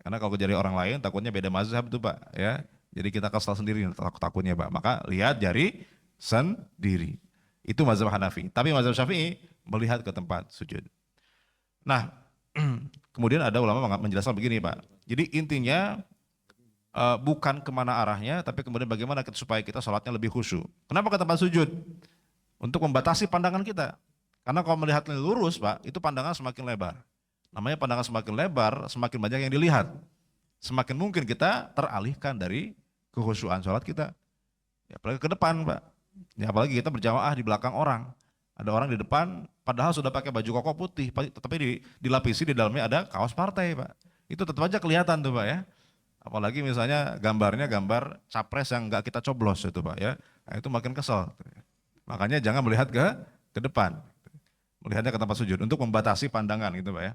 Karena kalau ke jari orang lain takutnya beda mazhab tuh Pak ya. Jadi kita kesal sendiri takutnya Pak. Maka lihat jari sendiri. Itu mazhab Hanafi. Tapi mazhab Syafi'i melihat ke tempat sujud. Nah, kemudian ada ulama menjelaskan begini Pak. Jadi intinya bukan kemana arahnya, tapi kemudian bagaimana supaya kita sholatnya lebih khusyuk. Kenapa ke tempat sujud? Untuk membatasi pandangan kita. Karena kalau melihatnya lurus Pak, itu pandangan semakin lebar. Namanya pandangan semakin lebar, semakin banyak yang dilihat. Semakin mungkin kita teralihkan dari kekhusyuan sholat kita. Ya, apalagi ke depan Pak. Ya, apalagi kita berjamaah di belakang orang. Ada orang di depan, padahal sudah pakai baju koko putih, tetapi dilapisi di dalamnya ada kaos partai Pak. Itu tetap aja kelihatan tuh Pak ya. Apalagi misalnya gambarnya gambar capres yang nggak kita coblos itu Pak ya. Nah, itu makin kesel. Makanya jangan melihat ke depan. Melihatnya ke tempat sujud untuk membatasi pandangan gitu Pak ya.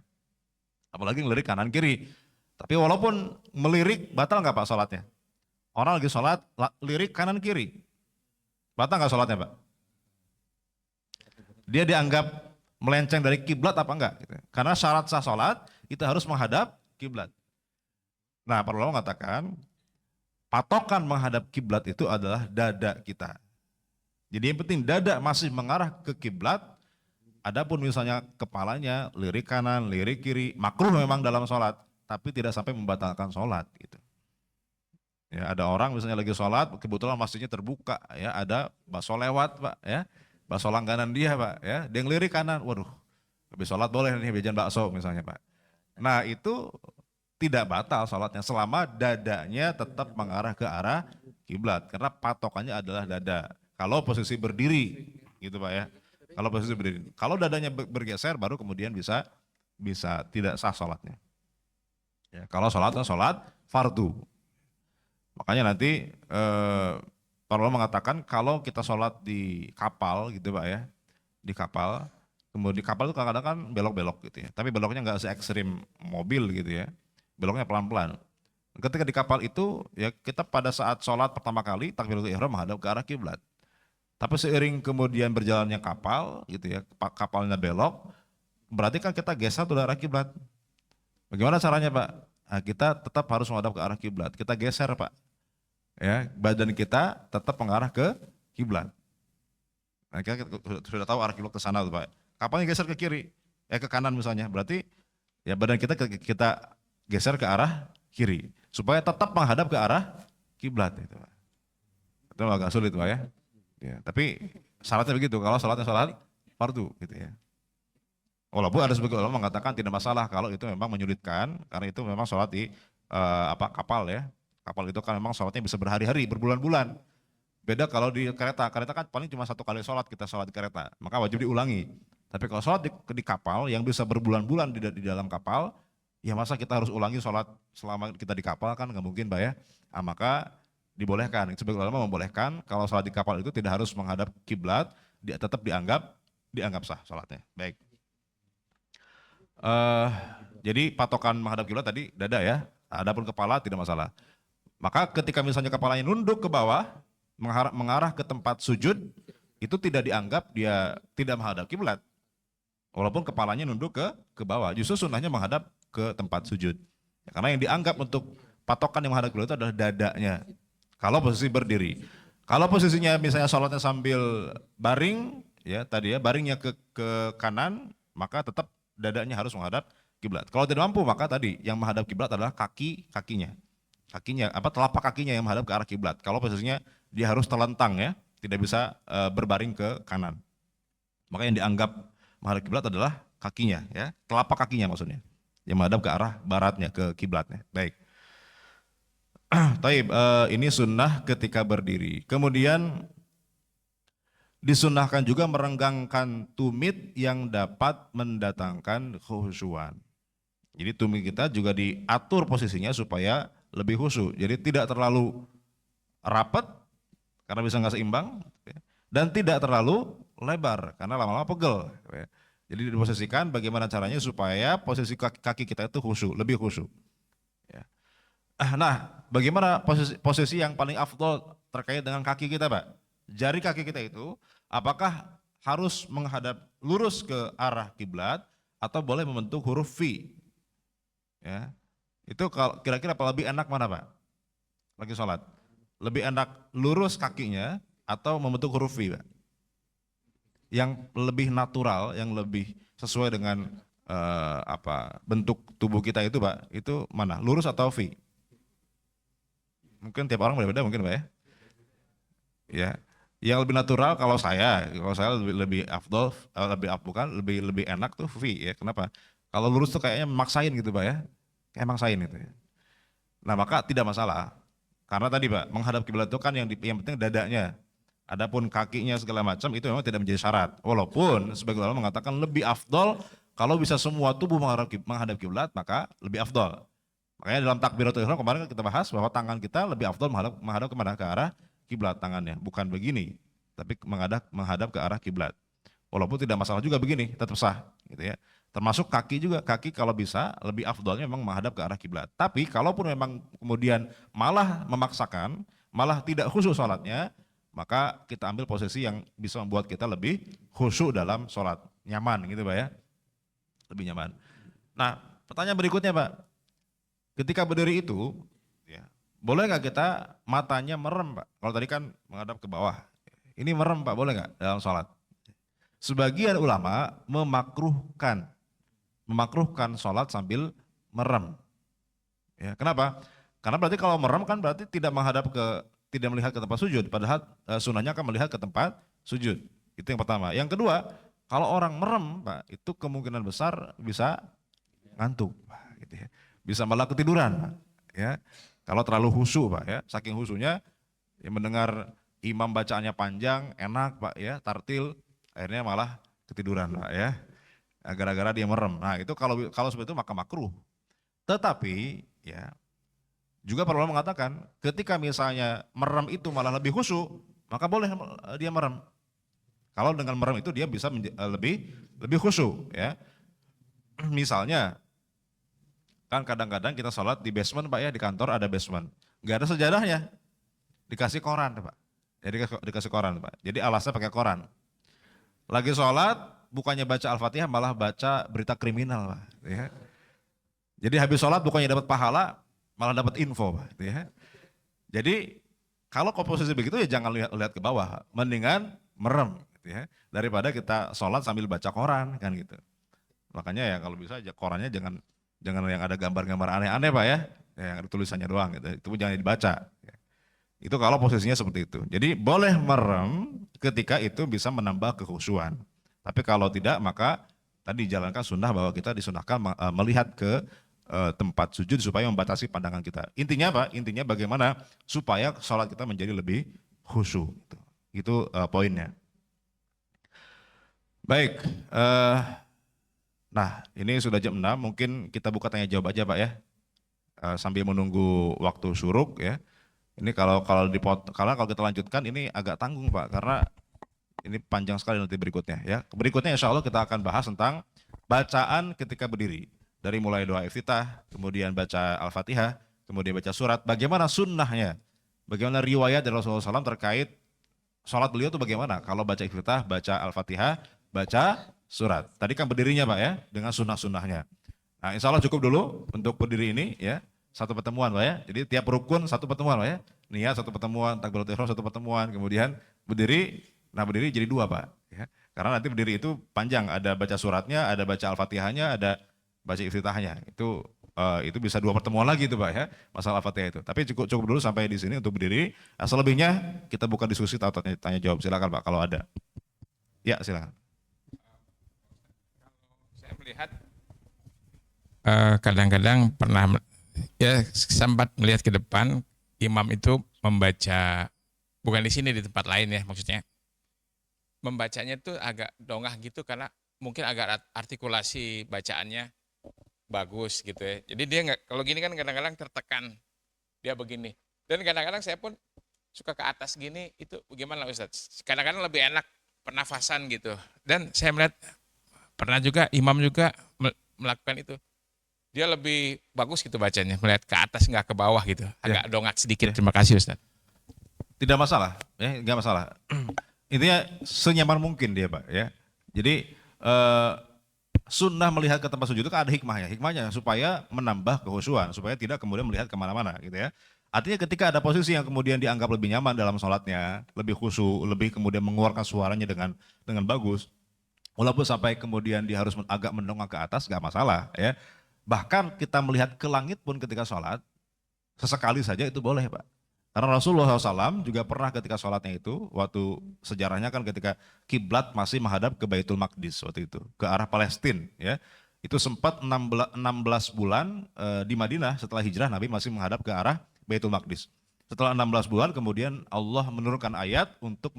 Apalagi ngelirik kanan kiri. Tapi walaupun melirik, batal nggak Pak sholatnya? Orang lagi sholat, lirik kanan kiri. Batal nggak sholatnya Pak? Dia dianggap melenceng dari kiblat apa enggak? Karena syarat sah sholat, kita harus menghadap kiblat. Nah, para ulama mengatakan, patokan menghadap kiblat itu adalah dada kita. Jadi yang penting dada masih mengarah ke kiblat. Adapun misalnya kepalanya lirik kanan, lirik kiri, makruh memang dalam sholat, tapi tidak sampai membatalkan sholat. Gitu. Ya, ada orang misalnya lagi sholat, kebetulan masjidnya terbuka, ya ada bakso lewat Pak, ya bakso langganan dia Pak, ya dia ngelirik kanan, waduh, habis sholat boleh nih jajan bakso misalnya Pak. Nah itu tidak batal sholatnya selama dadanya tetap mengarah ke arah kiblat, karena patokannya adalah dada. Kalau posisi berdiri, gitu Pak ya. Kalau posisi berdiri, kalau dadanya bergeser baru kemudian bisa tidak sah sholatnya. Ya, kalau sholatnya sholat fardu. Makanya nanti para ulama mengatakan kalau kita sholat di kapal gitu Pak ya, di kapal, kemudian di kapal itu kadang-kadang kan belok-belok gitu ya, tapi beloknya nggak se-ekstrim mobil gitu ya, beloknya pelan-pelan. Ketika di kapal itu ya kita pada saat sholat pertama kali takbiratul ihram menghadap ke arah kiblat. Tapi seiring kemudian berjalannya kapal gitu ya, kapalnya belok, berarti kan kita geser tuh arah kiblat. Bagaimana caranya Pak? Nah, kita tetap harus menghadap ke arah kiblat. Kita geser Pak. Ya, badan kita tetap mengarah ke kiblat. Nah, kita sudah tahu arah kiblat ke sana tuh Pak. Kapalnya geser ke kiri, ke kanan misalnya. Berarti ya badan kita geser ke arah kiri supaya tetap menghadap ke arah kiblat itu Pak. Itu agak sulit Pak ya. Ya, tapi syaratnya begitu, kalau sholatnya sholat fardu gitu ya. Walaupun ada sebagian ulama mengatakan tidak masalah kalau itu memang menyulitkan, karena itu memang sholat di kapal ya. Kapal itu kan memang sholatnya bisa berhari-hari, berbulan-bulan. Beda kalau di kereta kan paling cuma satu kali sholat kita sholat di kereta, maka wajib diulangi. Tapi kalau sholat di kapal yang bisa berbulan-bulan di dalam kapal, ya masa kita harus ulangi sholat selama kita di kapal kan nggak mungkin Pak ya. Nah, maka dibolehkan, sebagian ulama membolehkan kalau sholat di kapal itu tidak harus menghadap kiblat, dia tetap dianggap sah sholatnya. Baik. Jadi patokan menghadap kiblat tadi dada ya, adapun kepala tidak masalah. Maka ketika misalnya kepalanya nunduk ke bawah, mengarah ke tempat sujud, itu tidak dianggap dia tidak menghadap kiblat. Walaupun kepalanya nunduk ke bawah, justru sunnahnya menghadap ke tempat sujud. Ya, karena yang dianggap untuk patokan yang menghadap kiblat itu adalah dadanya. Kalau posisi berdiri, kalau posisinya misalnya sholatnya sambil baring, ya tadi ya baringnya ke kanan, maka tetap dadanya harus menghadap kiblat. Kalau tidak mampu, maka tadi yang menghadap kiblat adalah kakinya, telapak kakinya yang menghadap ke arah kiblat. Kalau posisinya dia harus terlentang ya, tidak bisa berbaring ke kanan. Maka yang dianggap menghadap kiblat adalah kakinya, ya telapak kakinya maksudnya, yang menghadap ke arah baratnya, ke kiblatnya. Baik. Taib, ini sunnah ketika berdiri. Kemudian disunnahkan juga merenggangkan tumit yang dapat mendatangkan khusyuan. Jadi tumit kita juga diatur posisinya supaya lebih khusyuk. Jadi tidak terlalu rapat karena bisa nggak seimbang, dan tidak terlalu lebar karena lama-lama pegel. Jadi diposisikan bagaimana caranya supaya posisi kaki kita itu khusyuk, lebih khusyuk. Ya. Nah, bagaimana posisi yang paling afdol terkait dengan kaki kita, Pak? Jari kaki kita itu apakah harus menghadap lurus ke arah kiblat atau boleh membentuk huruf V? Ya. Itu kalau kira-kira lebih enak mana, Pak? Lagi sholat. Lebih enak lurus kakinya atau membentuk huruf V, Pak? Yang lebih natural, yang lebih sesuai dengan bentuk tubuh kita itu, Pak, itu mana? Lurus atau V? Mungkin tiap orang berbeda mungkin, Pak ya. Ya. Yang lebih natural kalau saya lebih afdol, lebih enak tuh V ya. Kenapa? Kalau lurus tuh kayaknya memaksain gitu, Pak ya. Kayak maksain gitu ya. Nah, maka tidak masalah. Karena tadi, Pak, menghadap kiblat itu kan yang penting dadanya. Adapun kakinya segala macam itu memang tidak menjadi syarat. Walaupun sebagian ulama mengatakan lebih afdol kalau bisa semua tubuh menghadap kiblat maka lebih afdol. Makanya dalam takbiratul ihram kemarin kita bahas bahwa tangan kita lebih afdol menghadap kemana? Ke arah kiblat tangannya, bukan begini, tapi menghadap ke arah kiblat. Walaupun tidak masalah juga begini, tetap sah, gitu ya. Termasuk kaki juga, kaki kalau bisa lebih afdolnya memang menghadap ke arah kiblat. Tapi kalaupun memang kemudian malah memaksakan, malah tidak khusyuk sholatnya, maka kita ambil posisi yang bisa membuat kita lebih khusyuk dalam sholat, nyaman, gitu Pak ya, lebih nyaman. Nah, pertanyaan berikutnya Pak. Ketika berdiri itu, ya, boleh nggak kita matanya merem, Pak? Kalau tadi kan menghadap ke bawah, ini merem, Pak, boleh nggak dalam sholat? Sebagian ulama memakruhkan sholat sambil merem. Ya, kenapa? Karena berarti kalau merem kan berarti tidak melihat ke tempat sujud, padahal sunnahnya kan melihat ke tempat sujud. Itu yang pertama. Yang kedua, kalau orang merem, Pak, itu kemungkinan besar bisa ngantuk, Pak, gitu ya. Bisa malah ketiduran, Pak. Ya, kalau terlalu khusyuk, Pak ya, saking khusyuknya ya mendengar imam bacaannya panjang, enak, Pak ya, tartil, akhirnya malah ketiduran, Pak ya. Gara-gara dia merem. Nah, itu kalau seperti itu maka makruh. Tetapi ya juga para ulama mengatakan ketika misalnya merem itu malah lebih khusyuk, maka boleh dia merem. Kalau dengan merem itu dia bisa lebih khusyuk ya. Misalnya kan kadang-kadang kita sholat di basement Pak ya, di kantor ada basement. Nggak ada sejadahnya, dikasih koran Pak. Jadi dikasih koran Pak. Jadi alasnya pakai koran. Lagi sholat, bukannya baca Al-Fatihah malah baca berita kriminal Pak. Ya. Jadi habis sholat bukannya dapat pahala, malah dapat info Pak. Ya. Jadi kalau komposisi begitu ya jangan lihat ke bawah, mendingan merem. Gitu ya. Daripada kita sholat sambil baca koran kan gitu. Makanya ya kalau bisa korannya jangan yang ada gambar-gambar aneh-aneh Pak ya, yang ada tulisannya doang gitu. Itu jangan dibaca. Itu kalau posisinya seperti itu. Jadi boleh merem ketika itu bisa menambah kekhusyuan. Tapi kalau tidak maka tadi dijalankan sunnah bahwa kita disunahkan melihat ke tempat sujud supaya membatasi pandangan kita. Intinya Pak, intinya bagaimana supaya sholat kita menjadi lebih khusyuk. Itu poinnya. Baik, nah ini sudah jam 6, mungkin kita buka tanya jawab aja Pak ya, sambil menunggu waktu syuruk ya. Ini kalau kita lanjutkan ini agak tanggung Pak, karena ini panjang sekali nanti berikutnya ya. Berikutnya insya Allah kita akan bahas tentang bacaan ketika berdiri. Dari mulai doa iftitah, kemudian baca Al-Fatihah, kemudian baca surat, bagaimana sunnahnya, bagaimana riwayat dari Rasulullah SAW terkait sholat beliau itu bagaimana. Kalau baca iftitah, baca Al-Fatihah, baca surat. Tadi kan berdirinya Pak ya, dengan sunnah-sunnahnya. Nah insya Allah cukup dulu untuk berdiri ini ya, satu pertemuan Pak ya. Jadi tiap rukun satu pertemuan Pak ya. Niat satu pertemuan, takbiratul ihram satu pertemuan, kemudian berdiri, nah berdiri jadi dua Pak. Ya. Karena nanti berdiri itu panjang, ada baca suratnya, ada baca Al-Fatihahnya, ada baca iftitahnya. Itu bisa dua pertemuan lagi itu Pak ya, masalah Al-Fatihah itu. Tapi cukup dulu sampai di sini untuk berdiri. Selebihnya kita buka diskusi atau tanya jawab. Silakan Pak kalau ada. Ya silakan. Saya melihat kadang-kadang pernah ya sempat melihat ke depan imam itu membaca, bukan di sini, di tempat lain ya maksudnya, membacanya itu agak dongah gitu karena mungkin agak artikulasi bacaannya bagus gitu ya. Jadi dia nggak, kalau gini kan kadang-kadang tertekan dia begini. Dan kadang-kadang saya pun suka ke atas gini, itu bagaimana Ustaz? Kadang-kadang lebih enak pernafasan gitu. Dan saya melihat pernah juga imam juga melakukan itu. Dia lebih bagus gitu bacanya, melihat ke atas nggak ke bawah gitu. Agak dongak sedikit. Ya. Terima kasih Ustaz. Tidak masalah, ya, nggak masalah. Intinya senyaman mungkin dia, Pak, ya. Jadi sunnah melihat ke tempat sujud itu kan ada hikmahnya. Hikmahnya supaya menambah kekhusyuan, supaya tidak kemudian melihat kemana-mana, gitu ya. Artinya ketika ada posisi yang kemudian dianggap lebih nyaman dalam sholatnya, lebih khusyuk, lebih kemudian mengeluarkan suaranya dengan bagus, walaupun sampai kemudian dia harus agak mendongak ke atas, nggak masalah, ya. Bahkan kita melihat ke langit pun ketika sholat, sesekali saja itu boleh, Pak. Karena Rasulullah SAW juga pernah ketika sholatnya itu, waktu sejarahnya kan ketika kiblat masih menghadap ke Baitul Maqdis waktu itu, ke arah Palestina, ya. Itu sempat 16 bulan di Madinah setelah hijrah Nabi masih menghadap ke arah Baitul Maqdis. Setelah 16 bulan kemudian Allah menurunkan ayat untuk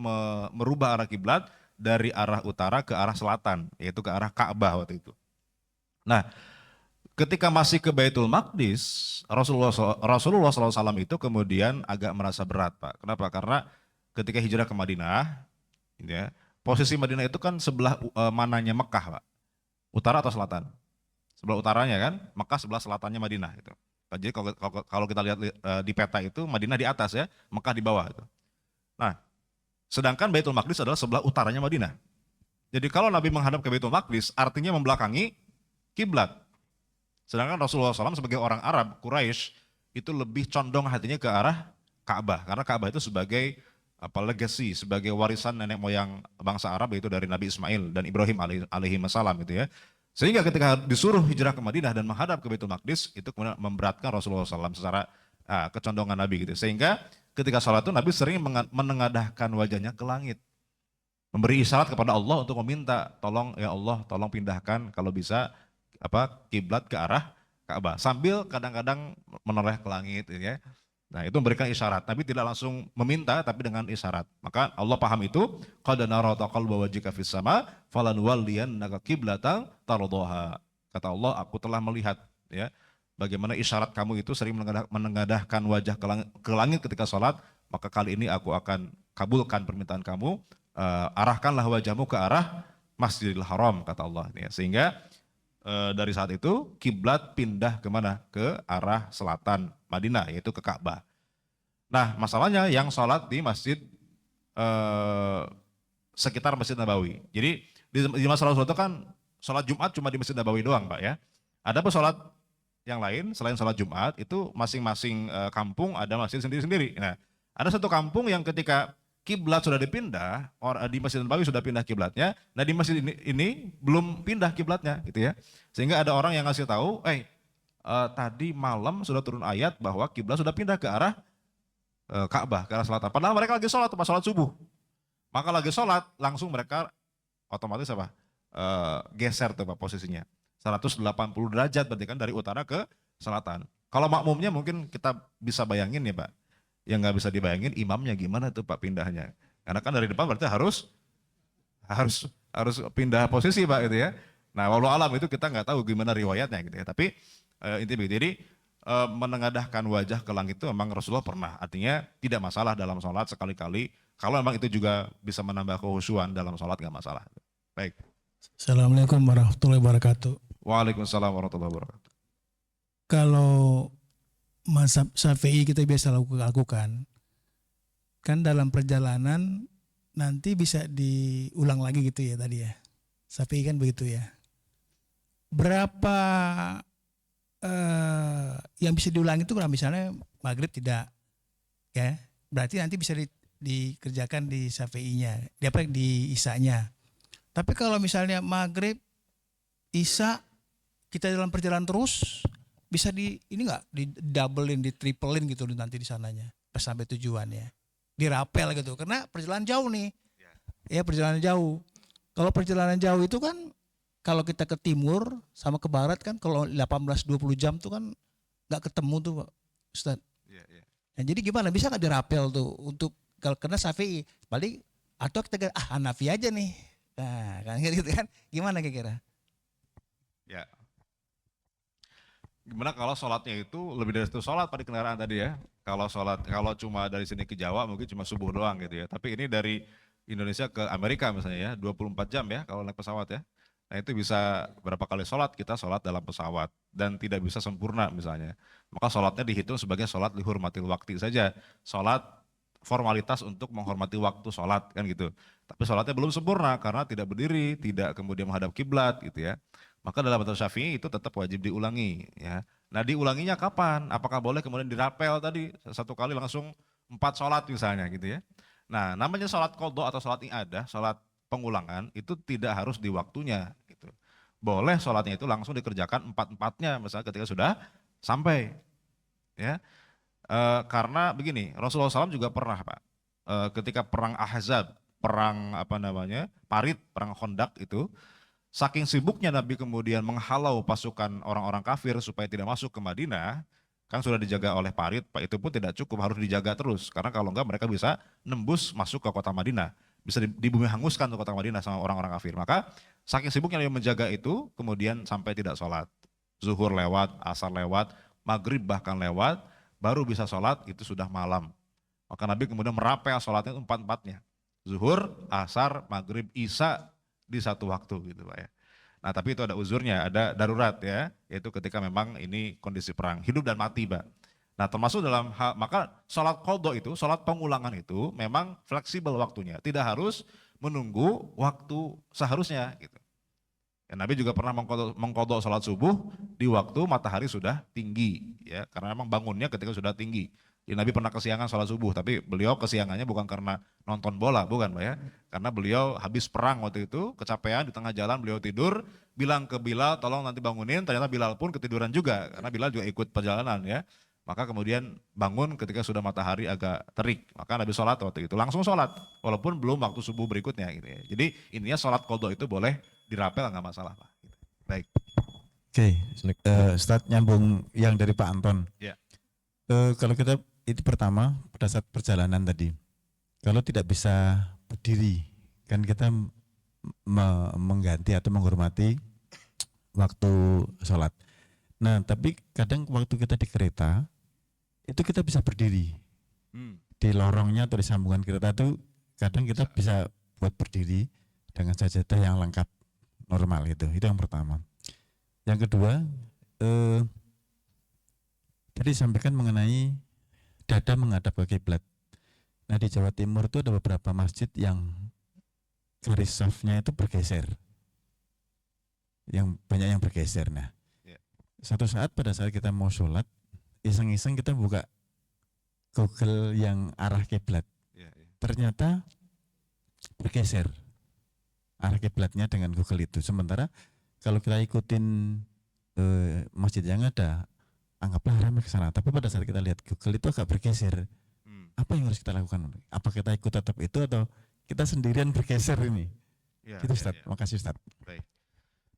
merubah arah kiblat dari arah utara ke arah selatan, yaitu ke arah Ka'bah waktu itu. Nah, ketika masih ke Baitul Maqdis, Rasulullah SAW itu kemudian agak merasa berat, Pak. Kenapa? Karena ketika hijrah ke Madinah, ya, posisi Madinah itu kan sebelah mananya Mekah, Pak. Utara atau selatan? Sebelah utaranya kan, Mekah sebelah selatannya Madinah. Gitu. Jadi kalau kita lihat di peta itu, Madinah di atas ya, Mekah di bawah. Gitu. Nah, sedangkan Baitul Maqdis adalah sebelah utaranya Madinah. Jadi kalau Nabi menghadap ke Baitul Maqdis, artinya membelakangi kiblat. Sedangkan Rasulullah SAW sebagai orang Arab, Quraisy itu lebih condong hatinya ke arah Ka'bah. Karena Ka'bah itu sebagai legacy, sebagai warisan nenek moyang bangsa Arab yaitu dari Nabi Ismail dan Ibrahim alaihi salam itu ya. Sehingga ketika disuruh hijrah ke Madinah dan menghadap ke Baitul Maqdis, itu kemudian memberatkan Rasulullah SAW secara kecondongan Nabi gitu. Sehingga ketika sholat itu Nabi sering menengadahkan wajahnya ke langit. Memberi isyarat kepada Allah untuk meminta, tolong ya Allah, tolong pindahkan kalau bisa kiblat ke arah Ka'bah sambil kadang-kadang menoleh ke langit ya. Nah, itu memberikan isyarat. Nabi tidak langsung meminta tapi dengan isyarat. Maka Allah paham itu, qad nara taqalluba wajhika fis sama falanwalliyannaka qiblatan tardhaha. Kata Allah, aku telah melihat ya bagaimana isyarat kamu itu sering menengadahkan wajah ke langit ketika sholat, maka kali ini aku akan kabulkan permintaan kamu, arahkanlah wajahmu ke arah Masjidil Haram, kata Allah. Ya, sehingga dari saat itu kiblat pindah kemana? Ke arah selatan Madinah, yaitu ke Ka'bah. Nah, masalahnya yang sholat di masjid sekitar Masjid Nabawi. Jadi di masa Rasulullah itu kan sholat Jumat cuma di Masjid Nabawi doang, Pak ya. Ada pun sholat yang lain selain sholat Jumat itu masing-masing kampung ada masjid sendiri-sendiri. Nah, ada satu kampung yang ketika kiblat sudah dipindah, di Masjid Nabawi sudah pindah kiblatnya, nah di masjid ini belum pindah kiblatnya gitu ya. Sehingga ada orang yang ngasih tahu, tadi malam sudah turun ayat bahwa kiblat sudah pindah ke arah Ka'bah, ke arah selatan. Padahal mereka lagi sholat, pas sholat subuh. Maka lagi sholat, langsung mereka otomatis geser tuh Pak posisinya. 180 derajat berarti kan dari utara ke selatan. Kalau makmumnya mungkin kita bisa bayangin ya Pak. Yang nggak bisa dibayangin imamnya gimana tuh Pak pindahnya. Karena kan dari depan berarti harus pindah posisi Pak gitu ya. Nah walau alam itu kita nggak tahu gimana riwayatnya gitu ya. Tapi intinya begitu. Jadi menengadahkan wajah ke langit itu memang Rasulullah pernah. Artinya tidak masalah dalam sholat sekali-kali. Kalau memang itu juga bisa menambah kekhusyuan dalam sholat nggak masalah. Baik. Assalamualaikum warahmatullahi wabarakatuh. Waalaikumsalam warahmatullahi wabarakatuh. Kalau mazhab Syafi'i kita biasa lakukan, kan dalam perjalanan nanti bisa diulang lagi gitu ya tadi ya. Syafi'i kan begitu ya. Berapa yang bisa diulang itu kalau misalnya maghrib tidak, ya berarti nanti bisa dikerjakan di Syafi'inya, di Isya-nya. Tapi kalau misalnya maghrib, Isya kita dalam perjalanan terus, bisa di doublein, di triplein gitu nanti di sananya pas sampai tujuan ya, dirapel gitu karena perjalanan jauh nih ya, perjalanan jauh. Kalau perjalanan jauh itu kan kalau kita ke timur sama ke barat kan kalau 18-20 jam tuh kan nggak ketemu tuh Pak Ustadz. Nah, jadi gimana bisa nggak dirapel tuh untuk kalau kena Syafi'i balik atau kita Hanafi aja nih, nah kan gitu kan, gimana kira-kira? Ya. Gimana kalau sholatnya itu lebih dari satu sholat pada kendaraan tadi ya. Kalau cuma dari sini ke Jawa mungkin cuma subuh doang gitu ya. Tapi ini dari Indonesia ke Amerika misalnya ya, 24 jam ya kalau naik pesawat ya. Nah itu bisa berapa kali sholat, kita sholat dalam pesawat dan tidak bisa sempurna misalnya. Maka sholatnya dihitung sebagai sholat lihurmatil waktu saja. Sholat formalitas untuk menghormati waktu sholat kan gitu. Tapi sholatnya belum sempurna karena tidak berdiri, tidak kemudian menghadap kiblat gitu ya. Maka dalam mazhab Syafi'i itu tetap wajib diulangi ya. Nah diulanginya kapan? Apakah boleh kemudian dirapel tadi satu kali langsung 4 sholat misalnya gitu ya. Nah namanya sholat qadha atau sholat i'adah, sholat pengulangan itu tidak harus di waktunya gitu. Boleh sholatnya itu langsung dikerjakan empat-empatnya misalnya ketika sudah sampai ya. Karena begini, Rasulullah SAW juga pernah Pak, ketika perang Ahzab, perang apa namanya, Parit, perang Khandaq itu, saking sibuknya Nabi kemudian menghalau pasukan orang-orang kafir supaya tidak masuk ke Madinah, kan sudah dijaga oleh Parit, Pak, itu pun tidak cukup, harus dijaga terus, karena kalau enggak mereka bisa nembus masuk ke kota Madinah, bisa di bumi hanguskan ke kota Madinah sama orang-orang kafir. Maka saking sibuknya Nabi menjaga itu, kemudian sampai tidak sholat, zuhur lewat, asar lewat, maghrib bahkan lewat, baru bisa sholat itu sudah malam. Maka Nabi kemudian merapel sholatnya empat-empatnya. Zuhur, asar, maghrib, isya di satu waktu gitu Pak ya. Nah tapi itu ada uzurnya, ada darurat ya, yaitu ketika memang ini kondisi perang, hidup dan mati Pak. Nah termasuk dalam hal, maka sholat qadha itu, sholat pengulangan itu memang fleksibel waktunya, tidak harus menunggu waktu seharusnya gitu. Ya, Nabi juga pernah mengqadha sholat subuh di waktu matahari sudah tinggi, ya, karena memang bangunnya ketika sudah tinggi. Jadi Nabi pernah kesiangan sholat subuh, tapi beliau kesiangannya bukan karena nonton bola, bukan Pak ya. Karena beliau habis perang waktu itu, kecapean di tengah jalan beliau tidur, bilang ke Bilal tolong nanti bangunin, ternyata Bilal pun ketiduran juga, karena Bilal juga ikut perjalanan ya. Maka kemudian bangun ketika sudah matahari agak terik, maka Nabi sholat waktu itu, langsung sholat, walaupun belum waktu subuh berikutnya gitu ya. Jadi intinya sholat qadha itu boleh dirapel nggak masalah Pak. Baik. Oke, Ustadz nyambung yang dari Pak Anton. Ya. Kalau kita itu pertama pada saat perjalanan tadi, kalau tidak bisa berdiri, kan kita mengganti atau menghormati waktu sholat. Nah, tapi kadang waktu kita di kereta, itu kita bisa berdiri. Di lorongnya atau di sambungan kereta itu kadang kita bisa buat berdiri dengan sajadah yang lengkap normal itu yang pertama. Yang kedua, tadi disampaikan mengenai dada menghadap ke kiblat. Nah di Jawa Timur itu ada beberapa masjid yang garis safnya itu bergeser, yang banyak yang bergeser. Nah, satu saat pada saat kita mau sholat, iseng-iseng kita buka Google yang arah kiblat, ternyata bergeser arah kiblatnya dengan Google itu. Sementara kalau kita ikutin masjid yang ada, anggaplah arahnya ke sana. Tapi pada saat kita lihat Google itu agak bergeser. Apa yang harus kita lakukan? Apa kita ikut tetap itu atau kita sendirian bergeser ini? Itu Ustaz. Makasih Ustaz. Baik.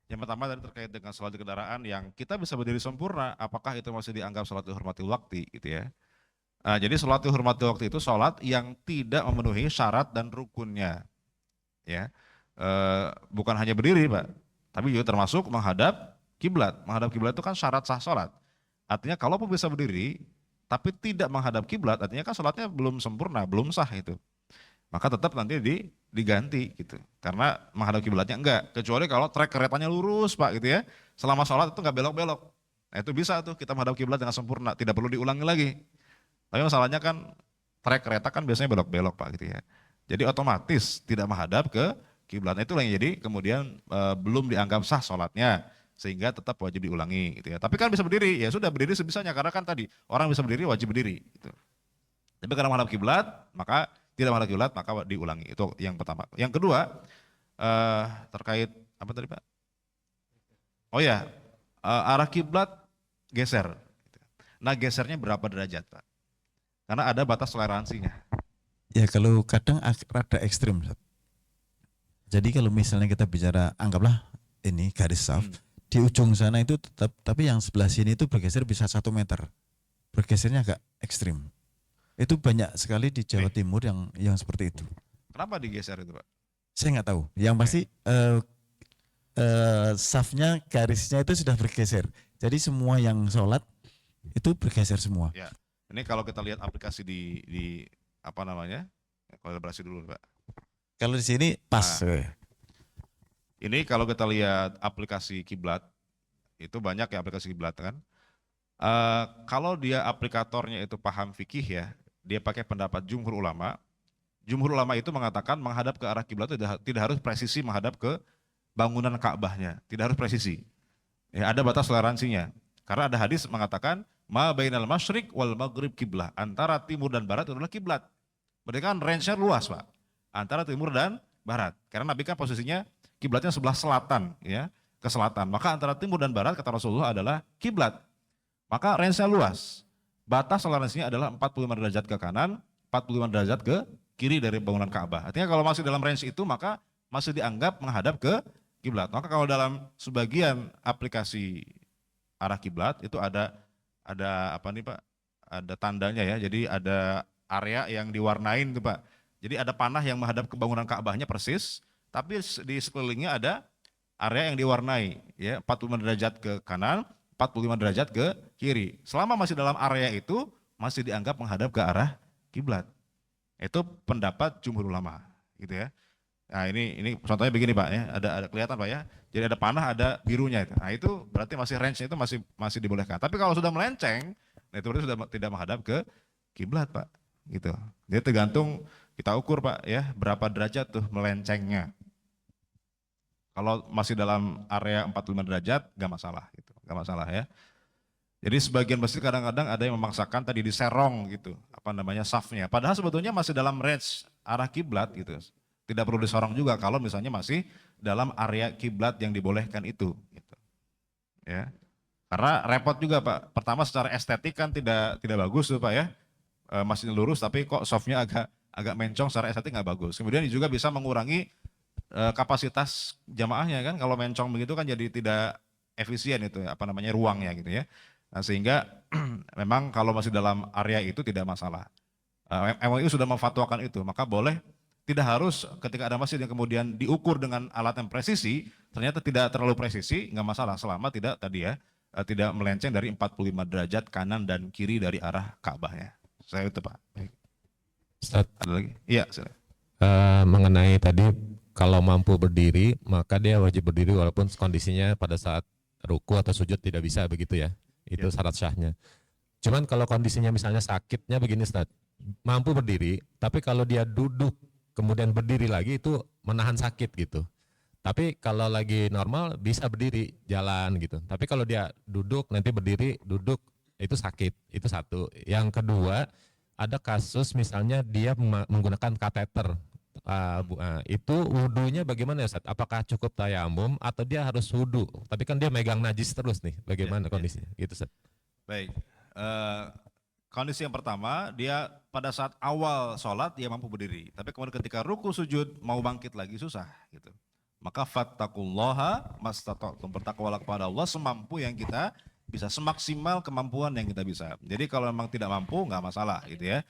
Yang pertama tadi terkait dengan sholat di kendaraan yang kita bisa berdiri sempurna, apakah itu masih dianggap sholat dihormati waktu gitu ya? Jadi sholat dihormati waktu itu sholat yang tidak memenuhi syarat dan rukunnya, ya. Bukan hanya berdiri Pak, tapi juga termasuk menghadap kiblat. Menghadap kiblat itu kan syarat sah sholat. Artinya kalaupun bisa berdiri, tapi tidak menghadap kiblat, artinya kan sholatnya belum sempurna, belum sah itu. Maka tetap nanti diganti gitu. Karena menghadap kiblatnya enggak. Kecuali kalau trek keretanya lurus Pak gitu ya. Selama sholat itu enggak belok-belok. Nah itu bisa tuh kita menghadap kiblat dengan sempurna, tidak perlu diulangi lagi. Tapi masalahnya kan trek kereta kan biasanya belok-belok Pak gitu ya. Jadi otomatis tidak menghadap ke kiblat. Itu yang jadi kemudian belum dianggap sah sholatnya. Sehingga tetap wajib diulangi gitu ya. Tapi kan bisa berdiri, ya sudah berdiri sebisanya karena kan tadi orang bisa berdiri wajib berdiri gitu. Tapi karena menghadap kiblat, maka tidak menghadap kiblat maka diulangi. Itu yang pertama. Yang kedua terkait apa tadi Pak? Oh ya, arah kiblat geser. Nah gesernya berapa derajat Pak? Karena ada batas toleransinya. Ya kalau kadang rada ekstrim. Jadi kalau misalnya kita bicara anggaplah ini garis saf, di ujung sana itu tetap, tapi yang sebelah sini itu bergeser bisa 1 meter. Bergesernya agak ekstrim. Itu banyak sekali di Jawa Timur yang seperti itu. Kenapa digeser itu Pak? Saya nggak tahu. Yang pasti safnya garisnya itu sudah bergeser. Jadi semua yang sholat itu bergeser semua. Ya. Ini kalau kita lihat aplikasi di apa namanya? Kolaborasi dulu Pak. Kalau di sini pas. Ini kalau kita lihat aplikasi kiblat, itu banyak ya aplikasi kiblat kan. Kalau dia aplikatornya itu paham fikih ya, dia pakai pendapat jumhur ulama. Jumhur ulama itu mengatakan menghadap ke arah kiblat itu tidak harus presisi menghadap ke bangunan Ka'bahnya, tidak harus presisi. Ya, ada batas toleransinya. Karena ada hadis mengatakan ma bainal masyriq wal maghrib kiblah, antara timur dan barat adalah kiblat. Berarti kan range-nya luas, Pak. Antara timur dan barat. Karena Nabi kan posisinya kiblatnya sebelah selatan, ya, ke selatan. Maka antara timur dan barat kata Rasulullah adalah kiblat. Maka range-nya luas. Batas toleransinya adalah 45 derajat ke kanan, 45 derajat ke kiri dari bangunan Ka'bah. Artinya kalau masih dalam range itu maka masih dianggap menghadap ke kiblat. Maka kalau dalam sebagian aplikasi arah kiblat itu ada apa nih Pak? Ada tandanya ya. Jadi ada area yang diwarnain tuh Pak. Jadi ada panah yang menghadap ke bangunan Ka'bahnya persis, tapi di sekelilingnya ada area yang diwarnai ya, 45 derajat ke kanan, 45 derajat ke kiri. Selama masih dalam area itu masih dianggap menghadap ke arah kiblat. Itu pendapat jumhur ulama, gitu ya. Nah ini contohnya begini Pak ya, ada kelihatan Pak ya. Jadi ada panah, ada birunya itu. Nah itu berarti masih range-nya itu masih dibolehkan. Tapi kalau sudah melenceng, nah itu berarti sudah tidak menghadap ke kiblat Pak, gitu. Jadi tergantung kita ukur Pak ya, berapa derajat tuh melencengnya. Kalau masih dalam area 45 derajat nggak masalah gitu, nggak masalah ya. Jadi sebagian masjid kadang-kadang ada yang memaksakan tadi diserong gitu, apa namanya safnya. Padahal sebetulnya masih dalam range arah kiblat gitu. Tidak perlu disorong juga kalau misalnya masih dalam area kiblat yang dibolehkan itu. Gitu. Ya, karena repot juga Pak. Pertama secara estetik kan tidak bagus tuh Pak ya. Masih lurus tapi kok softnya agak mencong, secara estetik nggak bagus. Kemudian juga bisa mengurangi kapasitas jamaahnya kan. Kalau mencong begitu kan jadi tidak efisien itu apa namanya ruangnya gitu ya. Nah, sehingga memang kalau masih dalam area itu tidak masalah. MUI sudah memfatwakan itu, maka boleh, tidak harus ketika ada masjid yang kemudian diukur dengan alat yang presisi, ternyata tidak terlalu presisi, nggak masalah selama tidak tadi ya, tidak melenceng dari 45 derajat kanan dan kiri dari arah Ka'bahnya. Saya itu Pak. Baik. Ustaz, Ada lagi? Iya. mengenai tadi kalau mampu berdiri maka dia wajib berdiri walaupun kondisinya pada saat ruku atau sujud tidak bisa begitu ya. Itu syarat syahnya. Cuman kalau kondisinya misalnya sakitnya begini Ustaz, mampu berdiri, tapi kalau dia duduk kemudian berdiri lagi itu menahan sakit gitu. Tapi kalau lagi normal bisa berdiri, jalan gitu. Tapi kalau dia duduk nanti berdiri, duduk itu sakit, itu satu. Yang kedua, ada kasus misalnya dia menggunakan kateter. Itu wudunya bagaimana ya Ustaz? Apakah cukup tayamum atau dia harus wudu? Tapi kan dia megang najis terus nih, bagaimana kondisinya? Gitu Ustaz. Baik. Kondisi yang pertama, dia pada saat awal sholat dia mampu berdiri. Tapi kemudian ketika ruku sujud mau bangkit lagi susah gitu. Maka fattaqullaha mastata'tum, bertakwalah kepada Allah semampu yang kita bisa, semaksimal kemampuan yang kita bisa. Jadi kalau memang tidak mampu nggak masalah gitu ya.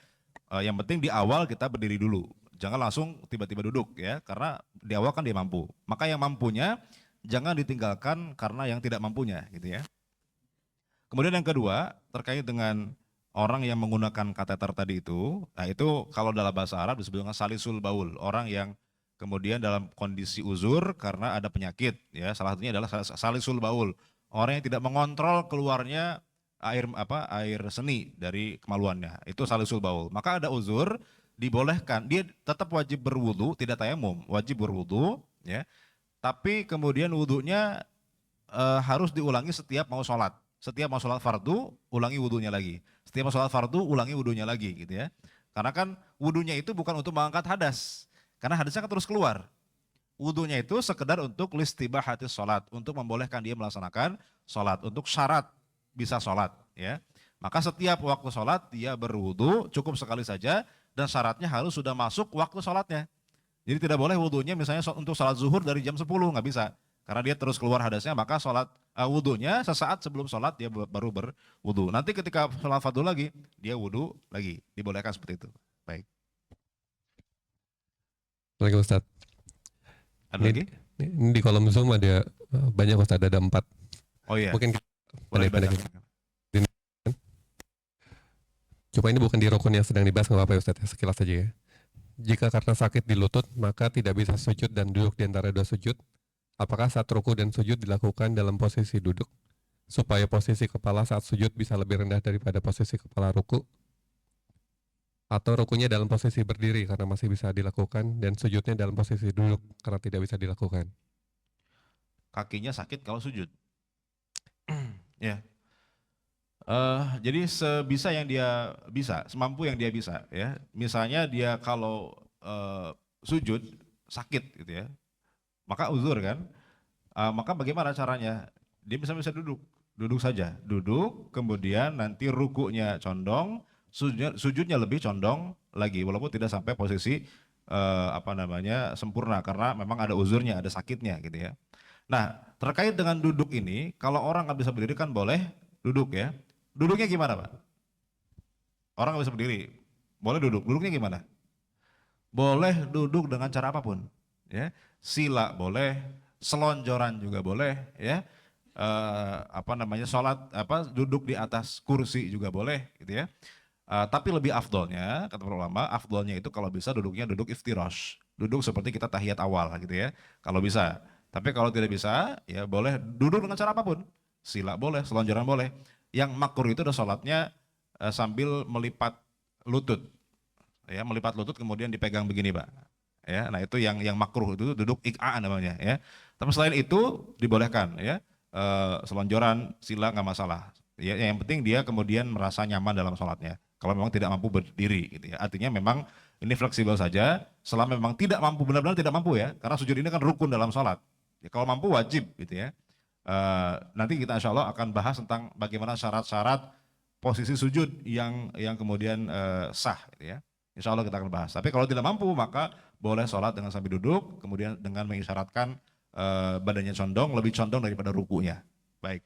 Yang penting di awal kita berdiri dulu. Jangan langsung tiba-tiba duduk ya, karena di awal kan dia mampu. Maka yang mampunya jangan ditinggalkan karena yang tidak mampunya gitu ya. Kemudian yang kedua terkait dengan orang yang menggunakan kateter tadi itu, nah itu kalau dalam bahasa Arab disebut dengan salisul baul, orang yang kemudian dalam kondisi uzur karena ada penyakit ya, salah satunya adalah salisul baul, orang yang tidak mengontrol keluarnya air seni dari kemaluannya, itu salisul baul. Maka ada uzur, dibolehkan, dia tetap wajib berwudu, tidak tayamum, wajib berwudu ya. Tapi kemudian wudunya harus diulangi setiap mau sholat. Setiap mau sholat fardu, ulangi wudunya lagi. Setiap mau sholat fardu, ulangi wudunya lagi gitu ya. Karena kan wudunya itu bukan untuk mengangkat hadas. Karena hadasnya kan terus keluar. Wudunya itu sekedar untuk listibahatis sholat, untuk membolehkan dia melaksanakan sholat, untuk syarat bisa sholat ya. Maka setiap waktu sholat dia berwudu, cukup sekali saja, dan syaratnya harus sudah masuk waktu sholatnya. Jadi tidak boleh wudunya misalnya untuk sholat zuhur dari jam 10, nggak bisa. Karena dia terus keluar hadasnya, maka sholat wudunya sesaat sebelum sholat dia baru berwudu. Nanti ketika sholat fardu lagi, dia wudu lagi. Dibolehkan seperti itu. Baik. Lagi Ustaz. Ada lagi? Ini di kolom Zoom ada banyak Ustaz, ada 4. Oh iya. Mungkin Boleh pandai-pandai. Coba ini bukan di rukun yang sedang dibahas, nggak apa-apa ya Ustaz, sekilas saja ya. Jika karena sakit di lutut, maka tidak bisa sujud dan duduk di antara dua sujud. Apakah saat ruku dan sujud dilakukan dalam posisi duduk, supaya posisi kepala saat sujud bisa lebih rendah daripada posisi kepala ruku? Atau rukunya dalam posisi berdiri karena masih bisa dilakukan, dan sujudnya dalam posisi duduk karena tidak bisa dilakukan? Kakinya sakit kalau sujud. Ya. Jadi sebisa yang dia bisa, semampu yang dia bisa ya. Misalnya dia kalau sujud sakit gitu ya, maka uzur kan. Maka bagaimana caranya? Dia bisa duduk saja, duduk, kemudian nanti rukunya condong, sujudnya lebih condong lagi, walaupun tidak sampai posisi sempurna karena memang ada uzurnya, ada sakitnya gitu ya. Nah terkait dengan duduk ini, kalau orang nggak bisa berdiri kan boleh duduk ya. Duduknya gimana Pak? Orang nggak bisa berdiri, boleh duduk. Duduknya gimana? Boleh duduk dengan cara apapun, ya. Sila boleh, selonjoran juga boleh, ya. Sholat duduk di atas kursi juga boleh, gitu ya. Tapi lebih afdolnya, kata para ulama, afdolnya itu kalau bisa duduknya duduk iftirash, duduk seperti kita tahiyat awal, gitu ya. Kalau bisa. Tapi kalau tidak bisa, ya boleh duduk dengan cara apapun. Sila boleh, selonjoran boleh. Yang makruh itu adalah sholatnya sambil melipat lutut, ya, melipat lutut kemudian dipegang begini Pak, ya. Nah itu yang makruh, itu duduk ik'a namanya ya. Tapi selain itu dibolehkan ya, selonjoran, sila nggak masalah. Ya, yang penting dia kemudian merasa nyaman dalam sholatnya. Kalau memang tidak mampu berdiri, gitu ya. Artinya memang ini fleksibel saja. Selama memang tidak mampu, benar-benar tidak mampu ya, karena sujud ini kan rukun dalam sholat. Ya, kalau mampu wajib, gitu ya. Nanti kita insya Allah akan bahas tentang bagaimana syarat-syarat posisi sujud yang kemudian sah, gitu ya. Insya Allah kita akan bahas. Tapi kalau tidak mampu maka boleh sholat dengan sambil duduk, kemudian dengan mengisyaratkan badannya condong, lebih condong daripada rukunya. Baik.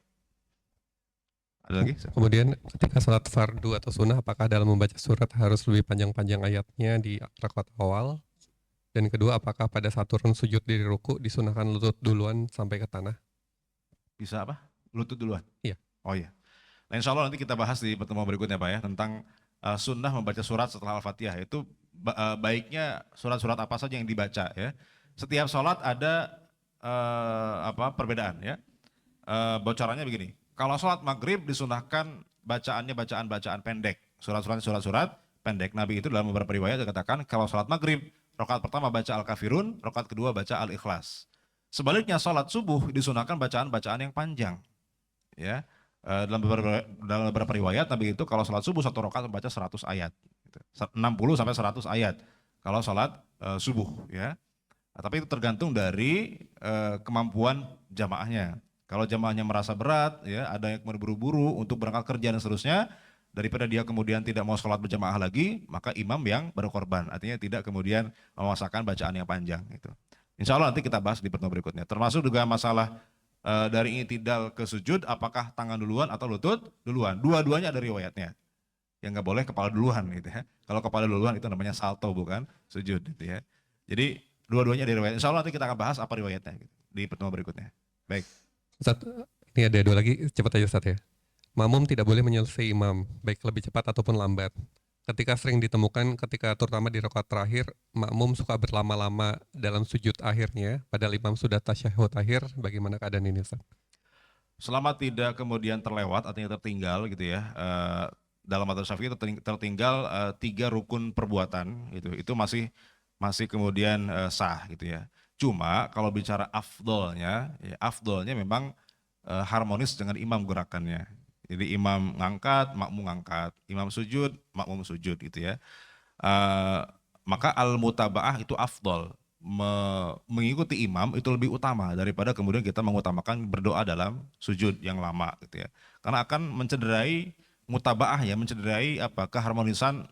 Ada lagi? Kemudian ketika sholat fardu atau sunnah, apakah dalam membaca surat harus lebih panjang-panjang ayatnya di rakaat awal? Dan kedua, apakah pada saat turun sujud di ruku disunahkan lutut duluan sampai ke tanah? Bisa apa? Lutut duluan? Iya. Oh iya. Nah insya Allah nanti kita bahas di pertemuan berikutnya Pak ya, tentang sunnah membaca surat setelah Al-Fatihah. Itu baiknya surat-surat apa saja yang dibaca ya. Setiap sholat ada perbedaan ya. Bocorannya begini, kalau sholat maghrib disunahkan bacaannya bacaan-bacaan pendek, surat-surat pendek. Nabi itu dalam beberapa riwayat dikatakan kalau sholat maghrib, rakaat pertama baca Al-Kafirun, rakaat kedua baca Al-Ikhlas. Sebaliknya sholat subuh disunahkan bacaan-bacaan yang panjang. Ya, dalam beberapa riwayat Nabi itu kalau sholat subuh satu rakaat membaca 100 ayat, 60 sampai 100 ayat kalau sholat subuh. Ya, tapi itu tergantung dari kemampuan jamaahnya. Kalau jamaahnya merasa berat, ya ada yang berburu-buru untuk berangkat kerja dan seterusnya, daripada dia kemudian tidak mau sholat berjamaah lagi, maka imam yang berkorban. Artinya tidak kemudian memaksakan bacaan yang panjang. Gitu. Insya Allah nanti kita bahas di pertemuan berikutnya. Termasuk juga masalah dari i'tidal ke sujud, apakah tangan duluan atau lutut duluan. Dua-duanya ada riwayatnya. Yang nggak boleh kepala duluan gitu ya. Kalau kepala duluan itu namanya salto bukan sujud gitu ya. Jadi dua-duanya ada riwayat. Insya Allah nanti kita akan bahas apa riwayatnya gitu, di pertemuan berikutnya. Baik. Ustaz, ini ada dua lagi, cepat aja Ustaz ya. Makmum tidak boleh menyelesaikan imam, baik lebih cepat ataupun lambat. Ketika sering ditemukan terutama di rakaat terakhir, makmum suka berlama-lama dalam sujud akhirnya, padahal imam sudah tasyahud akhir, bagaimana keadaan ini Ustaz? Selama tidak kemudian terlewat, artinya tertinggal gitu ya, dalam mazhab Syafi'i tertinggal 3 rukun perbuatan, itu masih kemudian sah gitu ya. Cuma kalau bicara afdolnya, ya afdolnya memang harmonis dengan imam gerakannya. Jadi imam ngangkat, makmum ngangkat, imam sujud, makmum sujud gitu ya. Maka al-mutaba'ah itu afdol, mengikuti imam itu lebih utama daripada kemudian kita mengutamakan berdoa dalam sujud yang lama gitu ya. Karena akan mencederai mutaba'ah ya, mencederai keharmonisan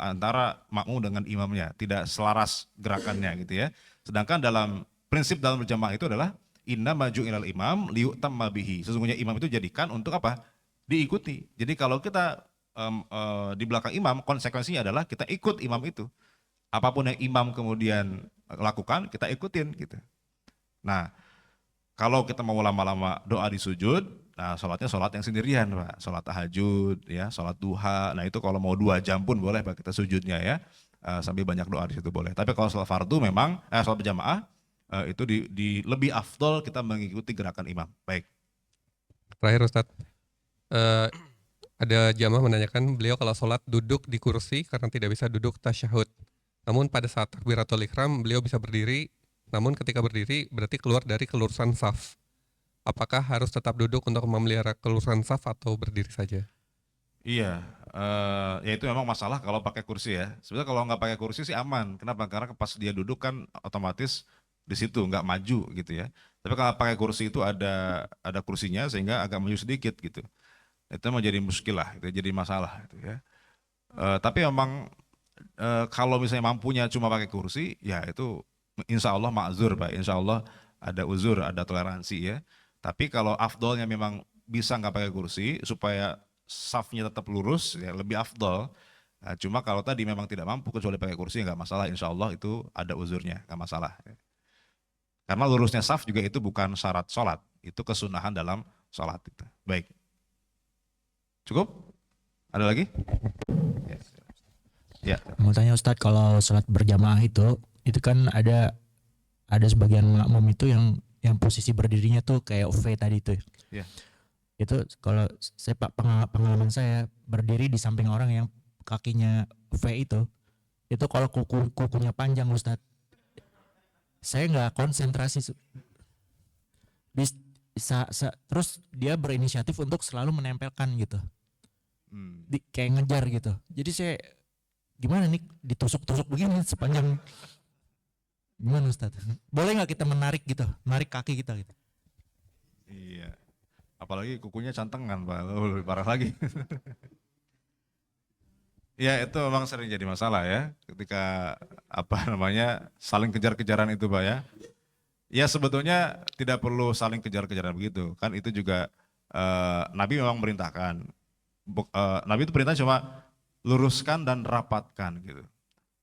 antara makmum dengan imamnya, tidak selaras gerakannya gitu ya. Sedangkan dalam prinsip dalam berjamaah itu adalah inna maju ilal imam liyutamma bihi. Sesungguhnya imam itu jadikan untuk apa? Diikuti. Jadi kalau kita di belakang imam, konsekuensinya adalah kita ikut imam itu. Apapun yang imam kemudian lakukan, kita ikutin gitu. Nah, kalau kita mau lama-lama doa di sujud, nah sholatnya sholat yang sendirian Pak. Sholat tahajud, ya, sholat duha. Nah itu kalau mau 2 jam pun boleh Pak kita sujudnya ya. sambil banyak doa di situ boleh. Tapi kalau sholat fardu memang sholat berjamaah itu lebih afdol kita mengikuti gerakan imam. Baik. Terakhir Ustadz, Eh, ada jamaah menanyakan beliau kalau sholat duduk di kursi karena tidak bisa duduk tasyahud. Namun pada saat takbiratul ihram beliau bisa berdiri, namun ketika berdiri berarti keluar dari kelurusan saf. Apakah harus tetap duduk untuk memelihara kelurusan saf atau berdiri saja? Iya, ya itu memang masalah kalau pakai kursi ya. Sebenarnya kalau nggak pakai kursi sih aman. Kenapa? Karena pas dia duduk kan otomatis di situ nggak maju gitu ya. Tapi kalau pakai kursi itu ada kursinya sehingga agak maju sedikit gitu. Itu menjadi muskilah, itu jadi masalah gitu ya. Tapi memang kalau misalnya mampunya cuma pakai kursi, ya itu insya Allah ma'zur Pak, insya Allah ada uzur, ada toleransi ya. Tapi kalau afdolnya memang bisa nggak pakai kursi supaya safnya tetap lurus, ya lebih afdol. Nah, cuma kalau tadi memang tidak mampu kecuali pakai kursi nggak masalah, insya Allah itu ada uzurnya, nggak masalah. Karena lurusnya saf juga itu bukan syarat sholat, itu kesunahan dalam sholat itu. Baik. Cukup? Ada lagi? Ya. Mau tanya Ustadz, kalau sholat berjamaah itu kan ada sebagian makmum itu yang posisi berdirinya tuh kayak V tadi tuh. Ya. Itu kalau saya pengalaman saya berdiri di samping orang yang kakinya V itu kalau kukunya panjang Ustadz, saya nggak konsentrasi. Terus dia berinisiatif untuk selalu menempelkan gitu. Kayak ngejar gitu. Jadi saya gimana nih ditusuk-tusuk begini sepanjang, gimana Ustadz? Boleh nggak kita menarik kaki kita gitu? Iya. Apalagi kukunya cantengan Pak, lebih parah lagi. Ya itu memang sering jadi masalah ya, ketika saling kejar-kejaran itu Pak ya. Ya sebetulnya tidak perlu saling kejar-kejaran begitu, kan itu juga Nabi memang merintahkan. Nabi itu perintah cuma luruskan dan rapatkan gitu.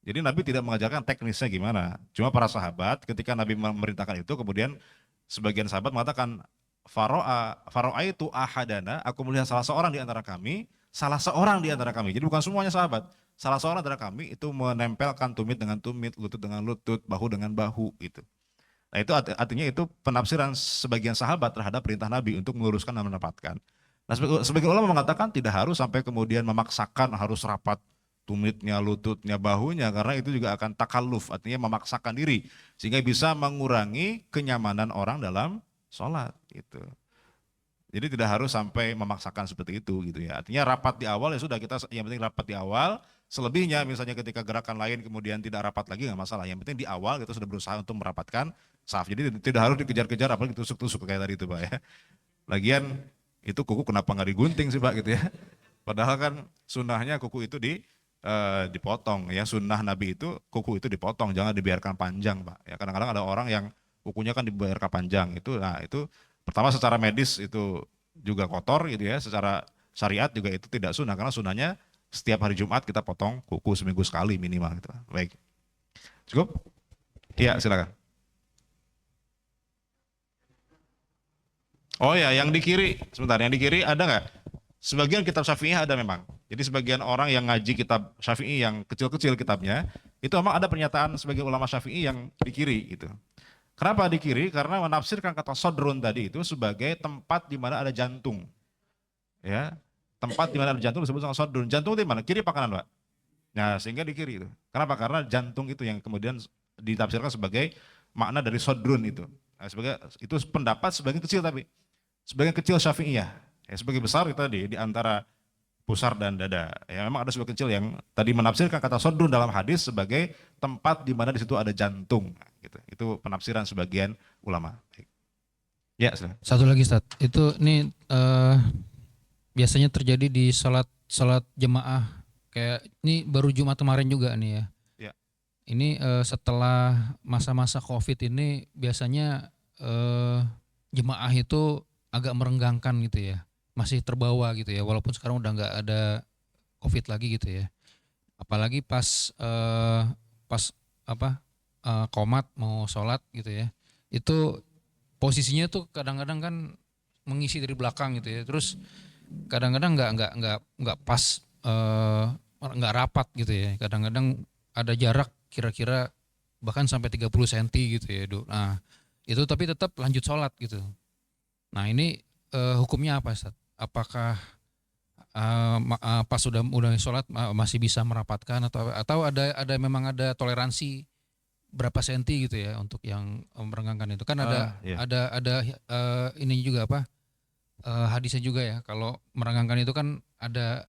Jadi Nabi tidak mengajarkan teknisnya gimana. Cuma para sahabat ketika Nabi memerintahkan itu, kemudian sebagian sahabat mengatakan faro'a itu ahadana, aku melihat salah seorang di antara kami. Jadi bukan semuanya sahabat. Salah seorang di antara kami itu menempelkan tumit dengan tumit, lutut dengan lutut, bahu dengan bahu gitu. Nah itu artinya itu penafsiran sebagian sahabat terhadap perintah Nabi untuk meluruskan dan menempatkan. Nah sebagian ulama mengatakan tidak harus sampai kemudian memaksakan harus rapat tumitnya, lututnya, bahunya, karena itu juga akan takalluf, artinya memaksakan diri sehingga bisa mengurangi kenyamanan orang dalam sholat gitu. Jadi tidak harus sampai memaksakan seperti itu gitu ya. Artinya rapat di awal ya sudah, kita yang penting rapat di awal. Selebihnya misalnya ketika gerakan lain kemudian tidak rapat lagi nggak masalah. Yang penting di awal kita sudah berusaha untuk merapatkan saf. Jadi tidak harus dikejar-kejar apalagi tusuk-tusuk kayak tadi itu Pak ya. Lagian itu kuku kenapa nggak digunting sih Pak gitu ya. Padahal kan sunnahnya kuku itu dipotong ya. Sunnah Nabi itu kuku itu dipotong, jangan dibiarkan panjang Pak. Ya kadang-kadang ada orang yang kukunya kan dibiarkan panjang itu. Nah itu pertama secara medis itu juga kotor gitu ya. Secara syariat juga itu tidak sunnah karena sunnahnya setiap hari Jumat kita potong kuku seminggu sekali minimal gitu. Baik. Cukup? Iya, silakan. Oh ya, yang di kiri, sebentar, yang di kiri ada nggak? Sebagian kitab Syafi'i ada memang. Jadi sebagian orang yang ngaji kitab Syafi'i yang kecil-kecil kitabnya, itu memang ada pernyataan sebagian ulama Syafi'i yang di kiri gitu. Kenapa di kiri? Karena menafsirkan kata sodrun tadi itu sebagai tempat di mana ada jantung. Ya, tempat di mana ada jantung disebut dengan sodrun. Jantung itu di mana? Kiri apa kanan, Pak? Nah, sehingga di kiri itu. Kenapa? Karena jantung itu yang kemudian ditafsirkan sebagai makna dari sodrun itu. Nah, itu pendapat sebagian kecil tapi sebagian kecil Syafi'iyah. Ya, sebagai besar itu tadi di antara pusar dan dada. Ya, memang ada sebagian kecil yang tadi menafsirkan kata sodrun dalam hadis sebagai tempat di mana di situ ada jantung. Gitu. Itu penafsiran sebagian ulama. Ya, silakan. Satu lagi Ustaz, itu nih biasanya terjadi di sholat jemaah, kayak ini baru Jumat kemarin juga nih ya. Ya. Ini setelah masa-masa COVID ini biasanya jemaah itu agak merenggangkan gitu ya, masih terbawa gitu ya, walaupun sekarang udah nggak ada COVID lagi gitu ya. Apalagi pas qomat mau sholat gitu ya, itu posisinya tuh kadang-kadang kan mengisi dari belakang gitu ya, terus kadang-kadang nggak pas, nggak rapat gitu ya, kadang-kadang ada jarak kira-kira bahkan sampai 30 cm gitu ya, Du. Nah, itu tapi tetap lanjut sholat gitu. Nah, ini hukumnya apa, Ustaz? Apakah pas sudah sholat masih bisa merapatkan atau ada memang ada toleransi berapa senti gitu ya untuk yang merenggangkan itu? Kan Iya. ada ini juga apa? Hadisnya juga ya, kalau merenggangkan itu kan ada